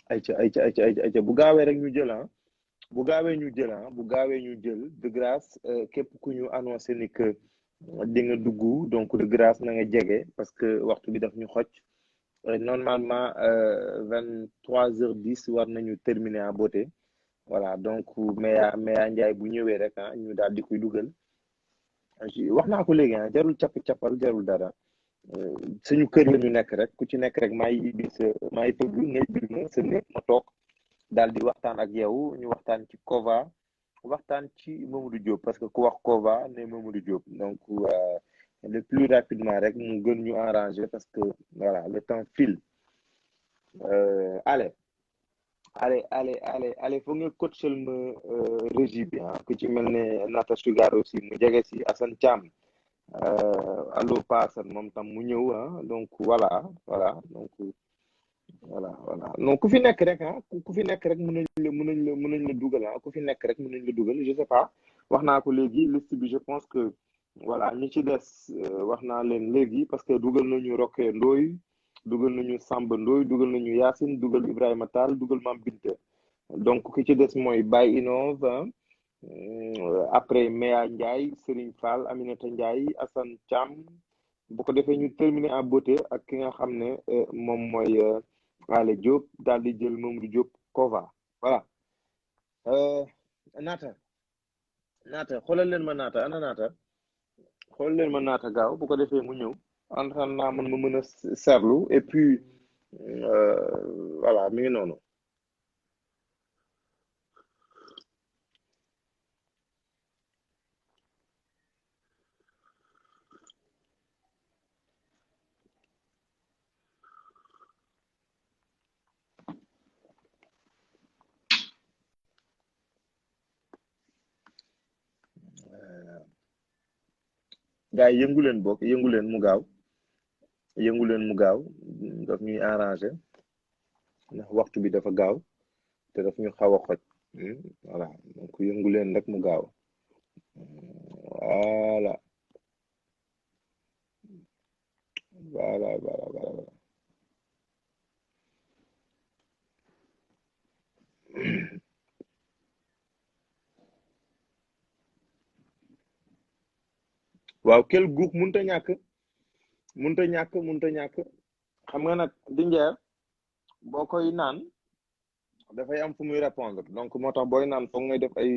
ayca bu gaawee rek ñu jël bu gaawee ñu jël de grâce képp ku ñu annoncé ni que di nga dugg donc de grâce na nga jege parce que waxtu bi daf ñu xoj normalement 23h10 war nañu terminer en beauté voilà donc Meya Ndiaye bu ñëwee rek ñu daal di koy dugal wax naa ko léegi jarul cappal jarul dara suñu kër la ñu nekk rek ku ci nekk rek maay tëgg ngay bir ma sa néeg ma toog daal di waxtaan ak yow ñu waxtaan ci Kova waxtaan ci Mamadou Diop parce que ku wax Kova ne Mamadou Diop donc le plus rapidement rek mu gën ñu arranger parce que voilà le temps file allez foog nga coachal ma régie bi ku ci mel ne Nata Sugar aussi mu jege si Assane Thiam allo paasan moom tam mu ñëw donc voilà donc voilà donc ku fi nekk rek ku fi nekk rek mën nañ la dugal ku fi nekk rek mën nañ la dugal je sais pas wax naa ko léegi liste bi je pense que voilà ñi ci des wax naa leen léegi parce que dugal nañu Roque Ndoye dugal nañu Samba Ndoye dugal nañu Yacine dugal Ibrahima Tall dugal Mam Binte donc ki ci des mooy Baye Innove après Meya Ndiaye Serigne Fall Aminata Ndiaye Assane Thiam bu ko defee ñu terminer en beauté ak ki nga xam ne moom mooy Ale Diop daal di jël Mamadou Diop Kova voilà naata xoolal leen ma naata ana naata xoolal leen ma naata gaaw bu ko defee mu ñëw en tant naa man ma mën a seetlu et puis voilà mi ngi noonu gars yi yëngu leen bokk yëngu leen mu gaaw daf ñuy arrangé ndax waxtu bi dafa gaaw te daf ñu xaw a xoj voilà donc yëngu leen rek mu gaaw voilà waaw kel guux munta ñàkk xam nga nag dinjeer boo koy naan dafay am fu muy répondre donc moo tax booy naan foog ngay def ay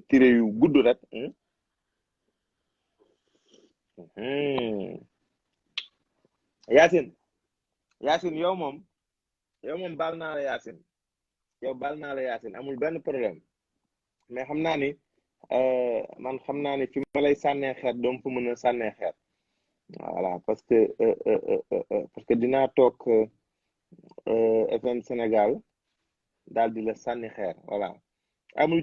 tiré yu gudd rek Yacine yow moom baal naa la Yacine amul benn problème mais xam naa ni man xam naa ni fi ma lay sànnee xeet doom fu mën a sànnee xeet voilà parce que dinaa toog FM Sénégal daal di la sànni xeer voilà Amadou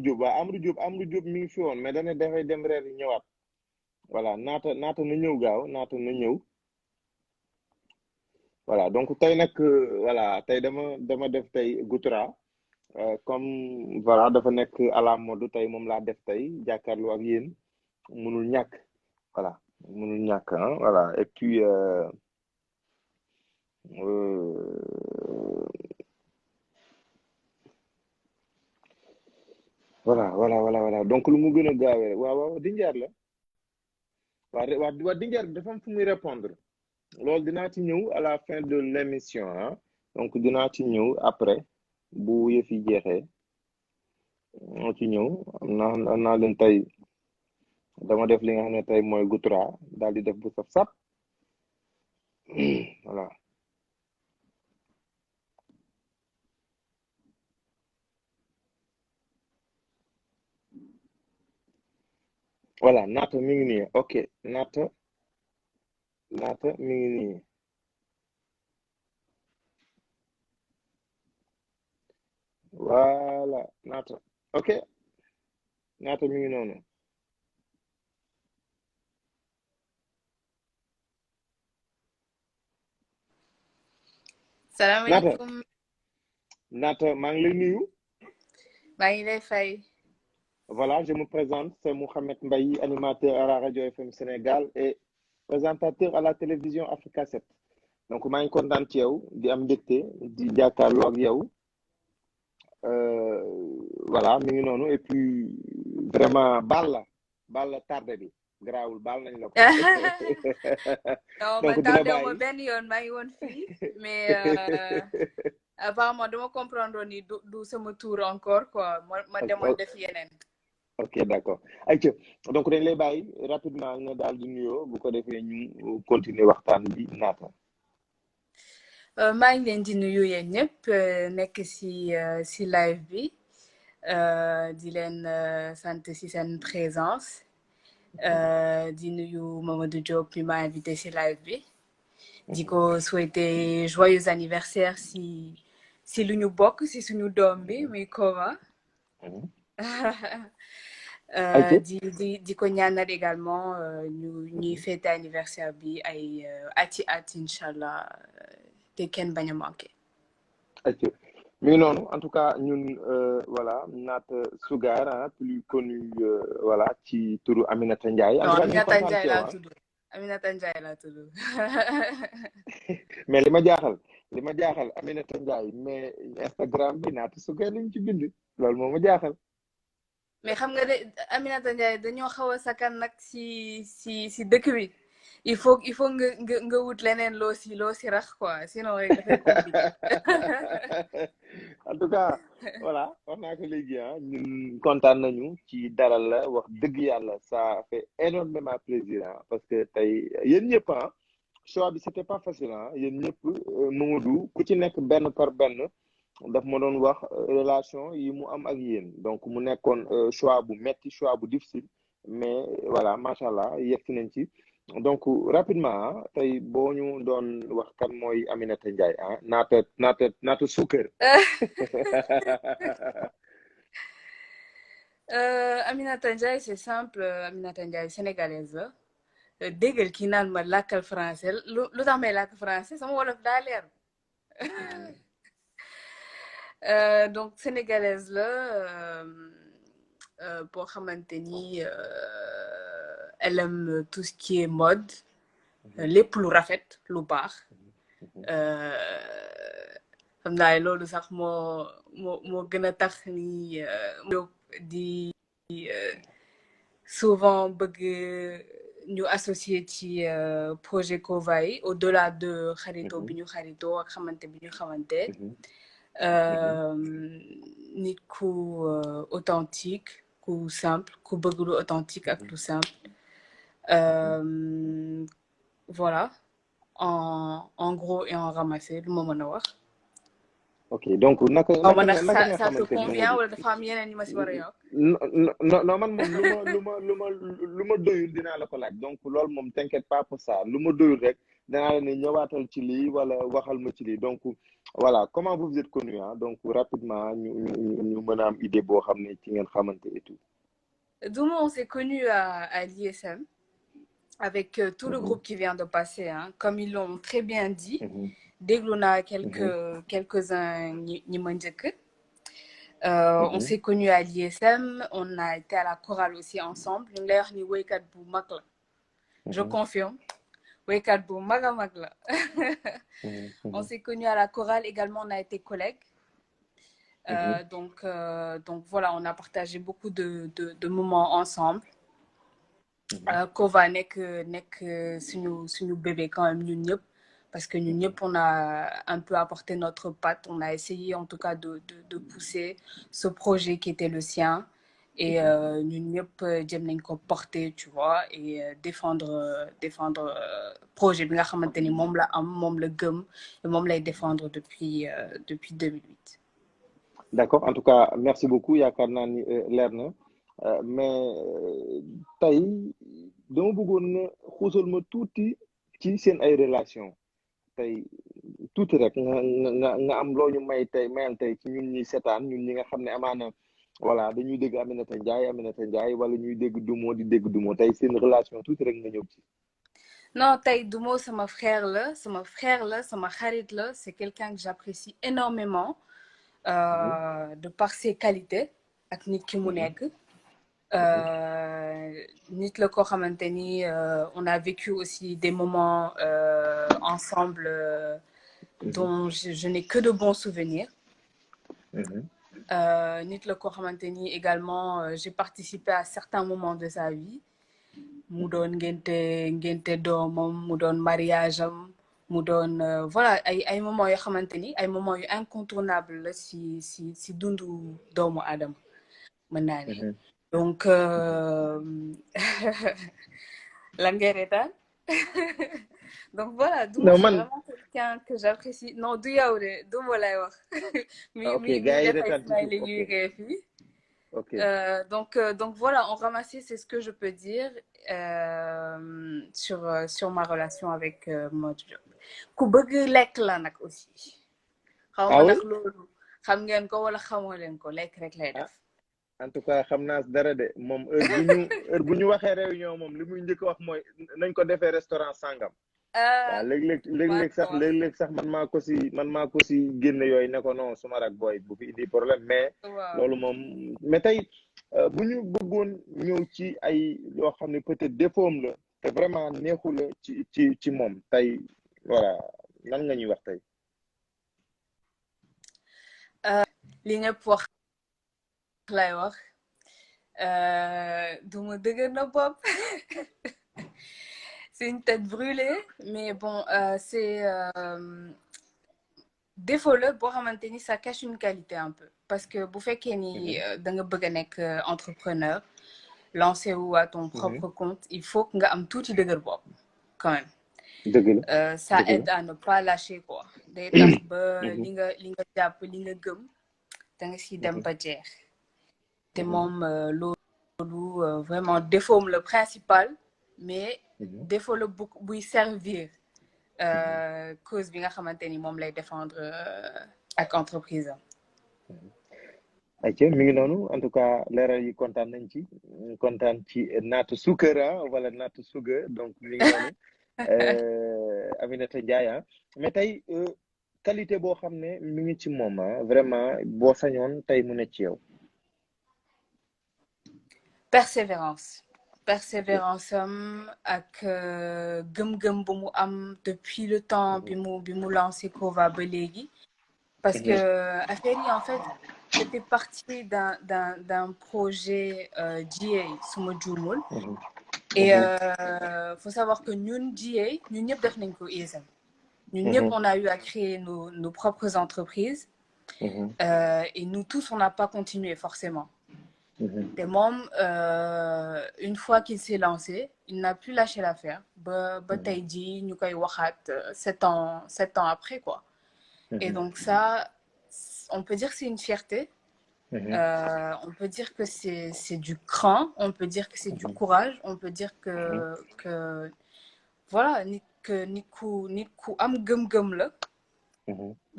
Diop mi ngi fi woon mais dana dafay dem reer yi ñëwaat voilà naata na ñëw gaaw naata na ñëw voilà donc tey nag voilà tey dama def tey Goutra comme voilà dafa nekk à la mode tey moom laa def tey jàkkaarloo ak yéen mënul ñàkk voilà voilà et puis voilà donc lu mu gën a gaawee waaw Dindiar la waa Dindiar dafa am fu muy répondre loolu dinaa ci ñëw à la fin de l'émission donc dinaa ci ñëw après bu yëf yi jeexee moo ci ñëw am naa leen tey dama def li nga xam ne tey mooy Goutra daal di def bu saf voilà voilà naata mi ngi nii ok naata mi ngi nii voilà naata ok naata mi ngi noonu salaamaaleykum naata maa ngi lay nuyu maa ngi lay fay voilà je me présente c'est Mouhamed Mbaye animateur à la radio FM Sénégal et présentateur à la télévision Africa 7 donc maa ngi kontaan ci yow di am mbégte di jàkkaarloo ak yow voilà mi ngi noonu et puis vraiment baal la tardé bi garaawul baal nañ la ko. non man tardé ma benn yoon maa ngi woon fii mais apparemment dama comprendre ni du sama tour encore quoi ma demoon def yeneen. ok d'accord ayca donc dañ lay bàyyi rapidement nga daal di nuyoo bu ko defee ñu continuer waxtaan bi naata. maa ngi leen di nuyu yéen ñëpp nekk si live bi di leen sant si seen présence di nuyu Mamadou Diop mi ma invité si live bi di ko souhaiter joyeux anniversaire si lu ñu bokk si suñu doom bi muy Kova di ko ñaanal également ñuy fête anniversaire bi ay ati inchallah te kenn bañ a manqué. Mais non, en tout cas, nous, voilà, Nat Sugar, plus connu, voilà, qui tourne Aminata Ndiaye. Non, Aminata Ndiaye laa tudd. Aminata Ndiaye laa tudd. Mais li ma jaaxal Aminata Ndiaye mais Instagram bi Nat Sugar lañ ci bind loolu moo ma jaaxal. Mais xam nga de Aminata Ndiaye dañoo xaw a sakkan nag si dëkk bi. Il faut nga wut leneen loo si rax quoi sinon rek dafay compliqué. En tout cas voilà wax naa ko léegi ñun kontaan nañu ci dalal la wax dëgg yàlla ça fait énormément plaisir parce que tey yéen ñëpp choix bi c'était pas facile yéen ñëpp Mamadou ku ci nekk benn par benn daf ma doon wax relation yi mu am ak yéen donc mu nekkoon choix bu metti choix bu difficile mais voilà macha allah yegg nañ ci. Donc rapidement tey boo ñu doon wax kan mooy Aminata Ndiaye Nata Sugar. Aminata Ndiaye c'est simple Aminata Ndiaye sénégalaise la déggal kii naan ma làkkal français lu tax may làkk français sama wolof daa leer. Donc sénégalaise la boo xamante ni. Elle aime tout ce qui est mode lépp lu rafet lu baax xam naa loolu sax moo gën a tax ni di souvent bëgg ñu associer ci projet Cova yi au-delà de xarito bi ñu xarito ak xamante bi ñu xamante nit ku authentique ku simple ku bëgg lu authentique ak lu simple. Voilà, en gros et en ramassé, le moment noir. Ok, donc ça te convient ou dafa am yeneen ma ci war a yokk? Non man moom lu ma doyul dinaa la ko laaj donc loolu moom t'inquiète pas pour ça lu ma doyul rek danaa la ne ñëwaatal ci lii wala waxal ma ci lii donc voilà comment vous êtes connu donc rapidement ñu mën a am idée boo xam ne ci ngeen xamante et tout. D'où on s'est connu à l'ISM. Avec tout le groupe qui vient de passer, comme ils l'ont très bien dit, déglu naa quelques-uns ñi ma njëkk. On s'est connus à l'ISM, on a été à la chorale aussi ensemble. ñu ngi lay wax ni woykat bu mag la. Je confirme, woykat bu mag a mag la. On s'est connus à la chorale également, on a été collègues. Donc voilà, on a partagé beaucoup de moments ensemble. Cova nekk suñu bébé quand même ñun ñëpp parce que ñun ñëpp on a un peu apporté notre patte, on a essayé en tout cas de pousser ce projet qui était le sien et ñun ñëpp jëm nañ ko porter tu vois et défendre projet bi nga xamante ni moom la am moom la gëm et moom lay défendre depuis 2008. D'accord, en tout cas merci beaucoup yaakaar naa ni leer na. Mais tey dama bëggoon nga xuusal ma tuuti ci seen ay relation tey tuuti rek nga am loo ñu mayal tey ci ñun ñi seetaan ñun ñi nga xam ne amaana voilà dañuy dégg Aminata Ndiaye wala ñuy dégg Dumo di dégg Dumo tey seen relation tuuti rek nga ñëw ci. Non tey Dumo sama frère la sama xarit la c'est quelqu'un que j'apprécie énormément de par ses qualités ak nit ki mu nekk. Nit la koo xamante ni on a vécu aussi des moments ensemble dont je n'ai que de bons souvenirs. Nit la koo xamante ni également j'ai participé à certains moments de sa vie mu doon ngénte doomam mu doon mariage am mu doon voilà ay moments yoo xamante ni ay moments yu incontournables la si dundu doomu Adama mën naa ne. Donc, la guerre est là. Donc voilà, Dumo c'est vraiment quelqu'un que j'apprécie. Non, du yow de Dumo lay wax. Donc voilà, en ramassé, c'est ce que je peux dire sur ma relation avec Modou Diop. Ku bëgg lekk la nag aussi. Xaw ma nag loolu xam ngeen ko wala xamoo leen ko lekk rek lay def. en tout cas xam naa dara de moom heure bu ñu waxee réunion moom li muy njëkk wax mooy nañ ko defee restaurant sangam. waaw léeg-léeg sax man maa ko si génne yooyu ne ko non suma rak booy bu fi indi problème mais loolu moom mais tey bu ñu bëggoon ñëw ci ay yoo xam ne peut-être défaut la te vraiment neexu la ci moom tey voilà lan nga ñuy wax tey li ñëpp wax lay wax duma dëgër na bopp c'est une tête brûlée mais bon c'est défaut la boo xamante ni ça cache une qualité un peu parce que bu fekkee ni da nga bëgg a nekk entrepreneur lancer wu à ton propre compte il faut que nga am tuuti dëgër bopp quand même dëgg la ça aide à ne pas lâcher quoi day tax ba li nga jàpp li nga gëm da nga si dem ba jeex te moom loolu vraiment défaut le principal mais défaut la buy servir cause bi nga xamante ni moom lay défendre ak entreprise am. ayca mi ngi noonu en tout cas leeral yi kontaan ci naatu sukkara wala naatu suga donc mi ngi noonu Aminata Ndiaye mais tey qualité boo xam ne mi ngi ci moom vraiment boo sañoon tey mu ne ci yow. persévérance am ak gëm-gëm bu mu am depuis le temps bi mu lancé Kova ba léegi parce que affaire yi en fait c'était parti d'un projet GA suma juumul et faut savoir que ñun GA ñun ñëpp def nañ ko ISM ñun ñëpp on a eu à créer nos propres entreprises et nous tous on n'a pas continué forcément. Et moom une fois qu'il s'est lancé il n'a plus lâché l'affaire ba tey jii ñu koy waxaat 7 ans après quoi et donc ça on peut dire que c'est une fierté on peut dire que c'est du cran on peut dire que c'est du courage on peut dire que voilà nit ku am gëm-gëm la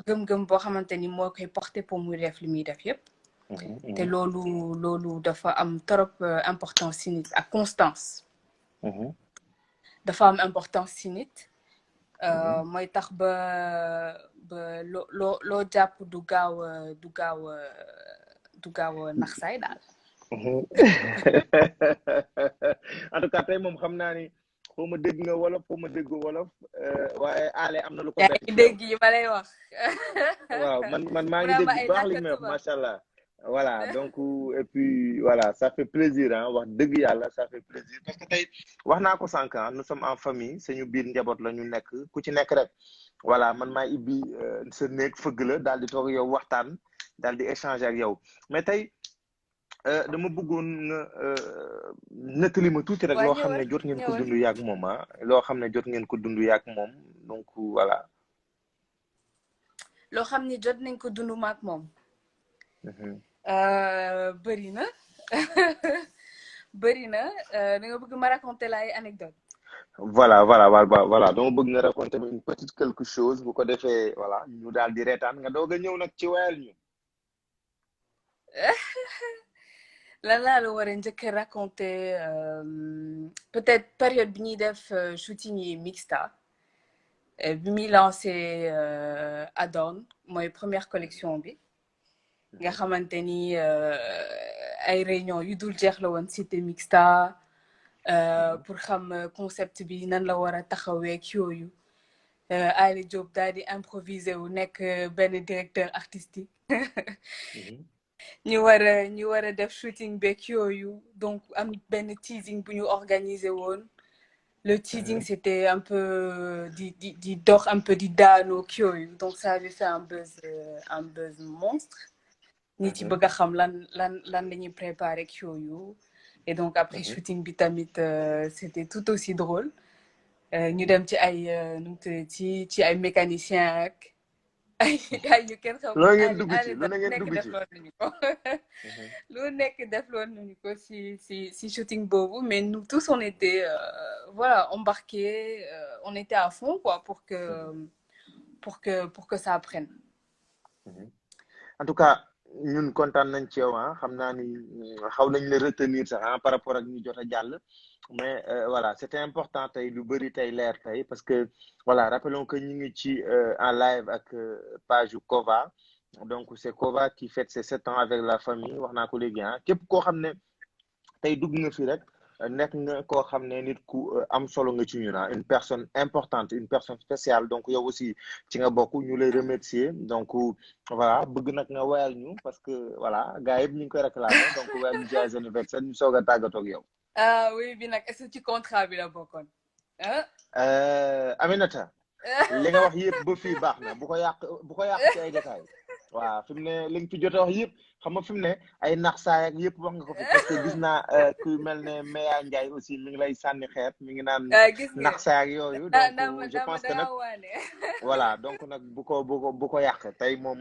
gëm-gëm boo xamante ni moo koy porter pour muy def li muy def yépp te loolu dafa am trop importance ci nit ak constance dafa am importance ci nit mooy tax ba loo jàpp du gaaw nax saay daal en tout cas tey moom xam naa ni foo ma dégg nga wolof foo ma dégg wolof waaye aale am na lu ko bett dégg yi ma lay wax waaw man maa ngi dégg bu baax li may wax macha allah voilà donc et puis voilà ça fait plaisir wax dëgg yàlla ça fait plaisir parce que tey wax naa ko sànq nous sommes en famille suñu biir njaboot la ñu nekk ku ci nekk rek voilà man maa ibbi sa néeg fëgg la daal di toog yow waxtaan daal di échanger ak yow mais tey dama bëggoon nga nettali ma tuuti rek loo xam ne jot ngeen ko dund yaak moom loo xam ne jot ngeen ko dund yaak moom donc voilà. loo xam ne jot nañ ko dund maak moom. bëri na da nga bëgg ma raconter la ay anecdote voilà dama bëgg nga raconter une petite quelque chose bu ko defee voilà ñu daal di reetaan nga doog a ñëw nag ci wayal ñu lan laa la war a njëkk a raconter peut-être période bi ñuy def shooting yi mixta bi muy lancé Adorn mooy première collection bi nga xamante ni ay réunion yu dul jeex la woon cité mixta pour xam concept bi nan la war a taxawee ak yooyu Ali Diop daal di improviser wu nekk benn directeur artistique ñu war a def shooting beeg yooyu donc am benn teasing bu ñu organiser woon le teasing c'était un peu di dox un peu di daanu ak yooyu donc ça avait fait un buzz monstre nit yi bëgg a xam lan la ñuy préparer ak yooyu et donc après shooting bi tamit c'était tout aussi drôle ñu dem ci ay ci ay mécaniciens ak ay yu kenn xam lu ngeen dugg ci lu nekk defloon nañu ko si shooting boobu mais nous tous on était voilà embarqués on était à fond quoi pour que ça prenne en tout cas ñun kontaan nañ ci yow ah xam naa ni xaw nañ la retenir sax ah par rapport ak ñu jot a jàll mais voilà c'était important tey lu bëri tey leer tey parce que voilà rappelons que ñu ngi ci en live ak page Kova donc c'est Kova qui fête ses 7 ans avec la famille wax naa ko léegi ah képp koo xam ne tey dugg nga fi rek nekk nga koo xam ne nit ku am solo nga ci ñun ah une personne importante une personne spéciale donc yow aussi ci nga bokk ñu lay remercier donc voilà bëgg nag nga woyal ñu parce que voilà gars yëpp ñu ngi koy réclamer donc woyal ñu joyeux anniversaire ñu soog a tàggatoo ak yow. ah oui bi nag est-ce que ci contrat bi la bokkoon ah. Aminata li nga wax yëpp ba fii baax na bu ko yàq ci ay détails waaw fi mu ne li nga fi jot a wax yëpp xam nga fi mu ne ay nax saay ak yëpp wax nga ko fi parce que gis naa ku mel ne Meya Ndiaye aussi mi ngi lay sànni xeet mi ngi naan nax saay ak yooyu donc je pense que nag voilà donc nag bu ko yàq tey moom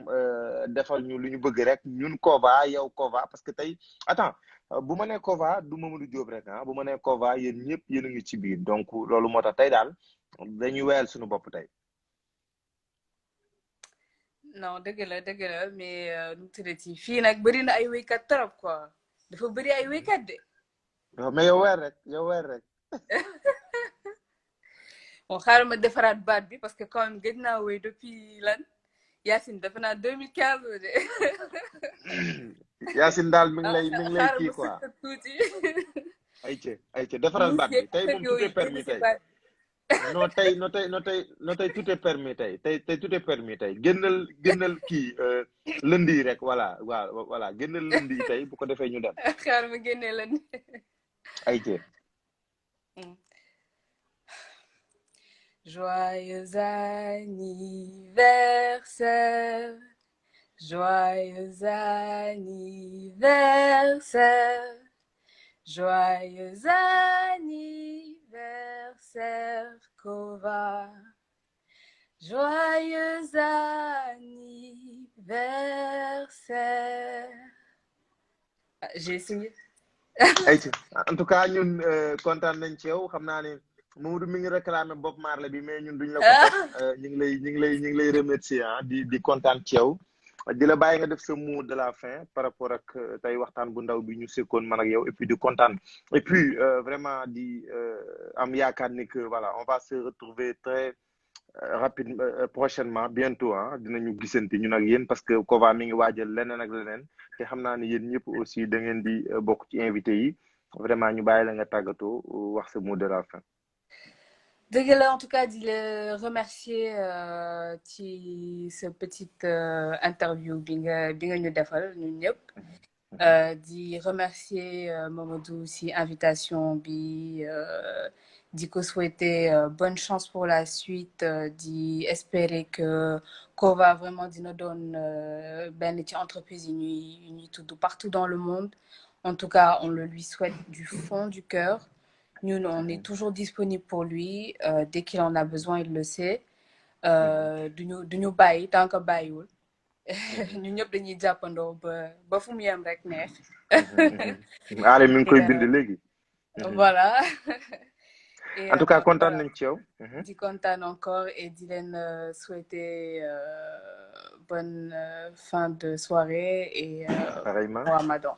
defal ñu lu ñu bëgg rek ñun Kova yow Kova parce que tey attends bu ma nee Kova du Mamadou Diop rek ah bu ma nee Kova yéen ñëpp yéen a ngi ci biir donc loolu moo tax tey daal dañuy wéyal suñu bopp tey. non dëgg la mais nu mu tuddati fii nag bëri na ay wéykat trop quoi dafa bëri ay wéykat de. mais yow weer rek. bon xaaral ma defaraat baat bi parce que quand même gëj naa wéy depuis lan Yacine dafa naa 2015 de. Yacine daal mi ngi lay kii quoi. ayca defaral baat bi tey moom tout est permis tey. non tey tout est permis tey tout est permis tey génnal kii lundi rek voilà génnal lundi tey bu ko defee ñu dem. xaaral ma génnee lundi. ayca. Joyeux anniversaire, joyeux anniversaire, joyeux anniversaire Kova, joyeux anniversaire. J'ai essayé. En tout cas ñun kontaan nañ ci yow xam naa ne Mamadou mi ngi réclamé Bob Marley bi mais ñun duñ la ko ñu ngi lay remercier ah di kontaan ci yow di la bàyyi nga def sa mot de la fin par rapport ak tey waxtaan bu ndaw bi ñu sekkoon man ak yow et puis di kontaan et puis vraiment di am yaakaar ni que voilà on va se retrouver très rapide prochainement bientôt ah dinañu gisante ñun ak yéen parce que Kova mi ngi waajal leneen ak leneen te xam naa ne yéen ñëpp aussi da ngeen di bokk ci invité yi vraiment ñu bàyyi la nga tàggatoo wax sa mot de la fin. dëgg la en tout cas di la remercier ci sa petite interview bi nga ñu defal ñun ñëpp di remercier Mamadou ci invitation bi di ko souhaiter bonne chance pour la suite di espérer que Kova vraiment dina doon benn ci entreprise yi ñuy tudd partout dans le monde en tout cas on le lui souhaite du fond du cœur. Nous, on est toujours disponible pour lui. Dès qu'il en a besoin, il le sait. Du ñu bàyyi tant que bàyyiwul. ñun ñëpp dañuy jàppandoo ba fu mu yem rek neex. Allez mi ngi koy bind léegi. Voilà. En tout cas kontaan nañ ci yow. di kontaan encore et di leen souhaiter bonne fin de soirée et pareillement bon Ramadan.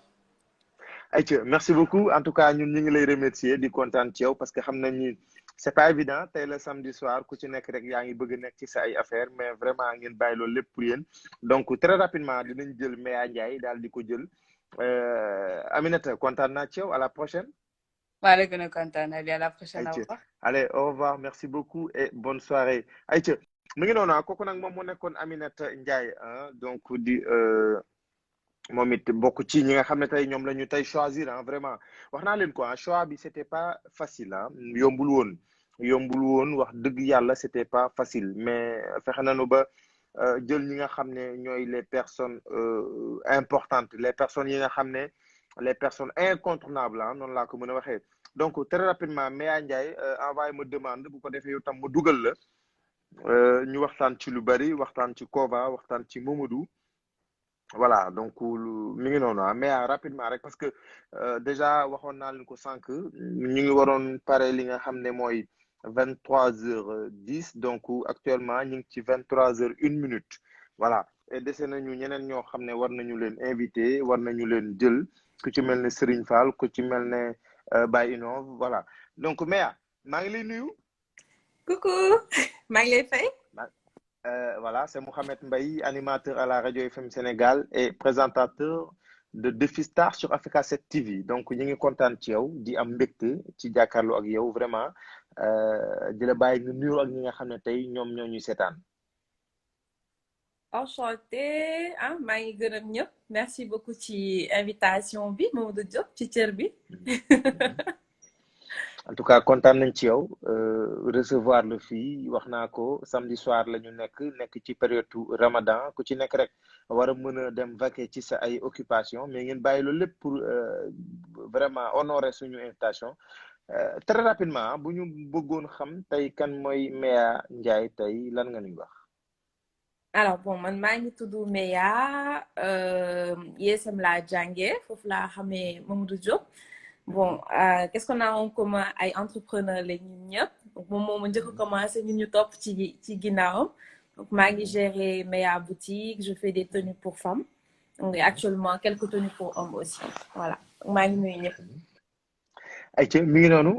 ayca merci beaucoup en tout cas ñun ñu ngi lay remercier di kontaan ci yow parce que xam nañ ni c'est pas évident tey la samedi soir ku ci nekk rek yaa ngi bëgg nekk ci sa ay affaire mais vraiment ngeen bàyyi loolu lépp pour yéen donc très rapidement dinañ jël Meya Ndiaye daal di ko jël Aminata kontaan naa ci yow à la prochaine. maa la gën a kontaan à la prochaine. allez au revoir merci beaucoup et bonne soirée ayca mu ngi noonu kooku nag moom moo nekkoon Aminata Ndiaye donc di. moom it bokk ci ñi nga xam ne tey ñoom la ñu tey choisir vraiment wax naa leen quoi choix bi c'était pas facile yombul woon wax dëgg yàlla c'était pas facile mais fexe nañu ba jël ñi nga xam ne ñooy les personnes importantes les personnes yi nga xam ne les personnes incontournables noonu laa ko mën a waxee donc très rapidement Meya Ndiaye envoyé ma demande bu ko defee yow tam ma dugal la ñu waxtaan ci lu bari waxtaan ci Kova waxtaan ci Mamadou voilà donc mi ngi noonu mais rapidement rek parce que déjà waxoon naa leen ko sànq ñu ngi waroon pare li nga xam ne mooy 23h10 donc actuellement ñu ngi ci 23h01 voilà et dese nañu ñeneen ñoo xam ne war nañu leen invité war nañu leen jël ku ci mel ne Serigne Fall ku ci mel ne Baye Innov voilà donc Maya maa ngi lay nuyu. Coucou, maa ngi lay fay. Voilà, c'est Mohamed Mbaye, animateur à la Radio FM Sénégal et présentateur de Défi Star sur Africa 7 TV. Donc, ñu ngi kontaan ci yow di am mbégte ci jàkkaarloo ak yow vraiment di la bàyyi nga nuyu ak ñi nga xam ne tey ñoom ñoo ñuy seetaan. Enchanté ah maa ngi gërëm ñëpp merci beaucoup ci invitation bi Mamadou Diop ci cër bi. En tout cas kontaan nañ ci yow recevoir le fii wax naa ko samedi soir la ñu nekk ci période Ramadan ku ci nekk rek war a mën a dem vaquer ci sa ay occupation mais ngeen bàyyi loolu lépp pour vraiment honorer suñu invitation très rapidement bu ñu bëggoon xam tey kan mooy Maya Ndiaye tey lan nga ñuy wax. Alors bon man maa ngi tudd Maya ISM laa jàngee foofu laa xamee Mamadou Diop. Bon, qu'est-ce qu'on a en commun ay entrepreneurs la ñun ñëpp donc moom moo ma njëkk a commencé ñun ñu topp ci ginnaawam donc maa ngi gérer Maya boutique je fais des tenues pour femmes donc actuellement quelques tenues pour hommes aussi voilà maa ngi nuyu ñëpp. ayca mi ngi noonu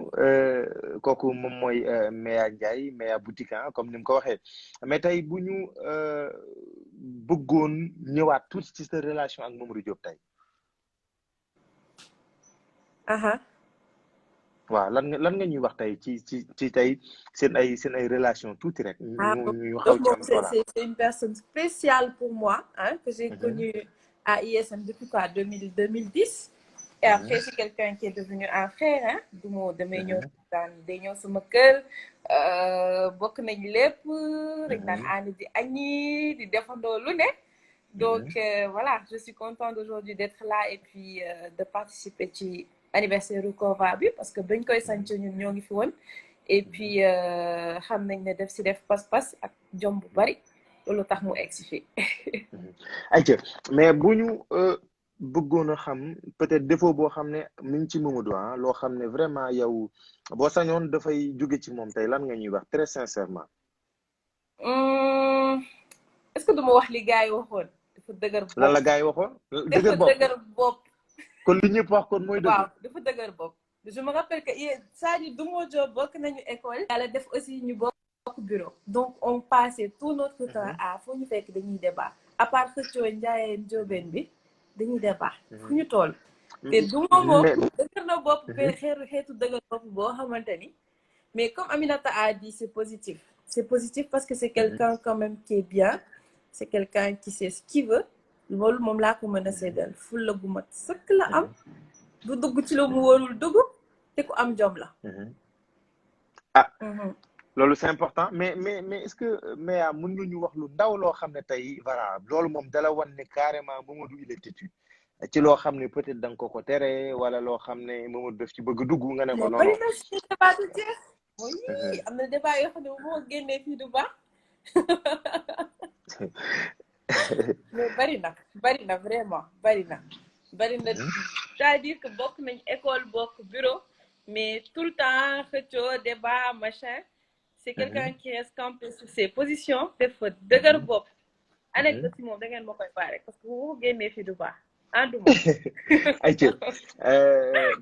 kooku moom mooy Maya Ndiaye Maya boutique comme ni mu ko waxee mais tey bu ñu bëggoon ñëwaat tuuti ci sa relation ak Mamadou Diop tey. waaw lan nga ñuy wax tey ci tey seen ay relation tuuti rek. ñu xaw ci am voilà c'est une personne spéciale pour moi hein que j'ai connu à ISM depuis quoi 2010 et après c'est quelqu'un qui est devenu un frère hein du moo damay ñëw day ñëw sama kër bokk nañ lépp rek daan ànd di añi di defandoo lu ne donc voilà je suis contente aujourd'hui d'être là et puis de participer ci anniversaire Kova bi parce que bañ koy sanc ñun ñoo ngi fi woon et puis xam nañ ne def si def pas-pas ak jom bu bari loolu tax mu egsi fi. ayca mais bu ñu bëggoon a xam peut-être défaut boo xam ne mi ngi ci Mamadou loo xam ne vraiment yow boo sañoon dafay jóge ci moom tey lan nga ñuy wax très sincèrement. est-ce que duma wax li gars yi waxoon dafa dëgër bopp. lan la gars yi waxoon. dëgër bopp. kon li ñëpp wax kon mooy dëgg. waaw dafa dëgër bopp je me rappelle que Sadio Dumo Diop bokk nañu école. yàlla def aussi ñu bokk bureau. donc on passait tout notre temps à foo ñu fekk dañuy débat à part xëccoo njaayeen jóobeen bi dañuy débat fu ñu toll. te Dumo moom dëgër na bopp xeetu dëgër bopp boo xamante ni mais comme Aminata a dit c'est positif parce que c'est quelqu'un quand même qui est bien c'est quelqu'un qui sait ce qu'il veut. loolu moom laa ko mën a seddal fulla gu mat sëkk la am du dugg ci la mu warul dugg te ku am jom la. loolu c'est important mais est-ce que Maya mën nga ñu wax lu ndaw loo xam ne tey voilà loolu moom dala wan ne carrément Mamadou il est têtu ci loo xam ne peut-être da nga ko tere wala loo xam ne Mamadou daf ci bëgg dugg nga ne ko non. bari na si débat du jeex. oui am na débat yoo xam ne moo génnee fii du baax. mais bari na vraiment bari na c'est-à-dire que bokk nañ école bokk bureau mais tout le temps xëccoo débat machin c'est quelqu'un qui reste campé sur ses positions dafa dëgër bopp anecdote moom da ngeen ma koy baare parce que bu génnee fii du baax ànduma. ayca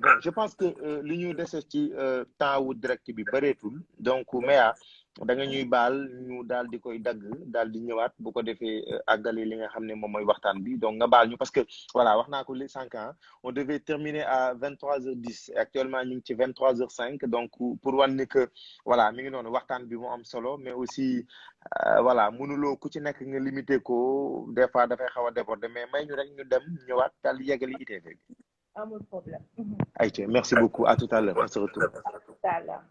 bon je pense que li ñu dese ci temps wu direct bi bëreetul donc Maya da nga ñuy baal ñu daal di koy dagg daal di ñëwaat bu ko defee àggali li nga xam ne moom mooy waxtaan bi donc nga baal ñu parce que voilà wax naa ko li 5 ans on devait terminer à 23h10 actuellement ñu ngi ci 23h05 donc pour wan ni que voilà mi ngi noonu waxtaan bi moo am solo mais aussi voilà mënuloo ku ci nekk nga limité ko des fois dafay xaw a déborder mais may ñu rek ñu dem ñëwaat daal di yeggali ITV bi. amul problème. ayca merci beaucoup à tout à l'heure on se retrouve. À tout à l'heure.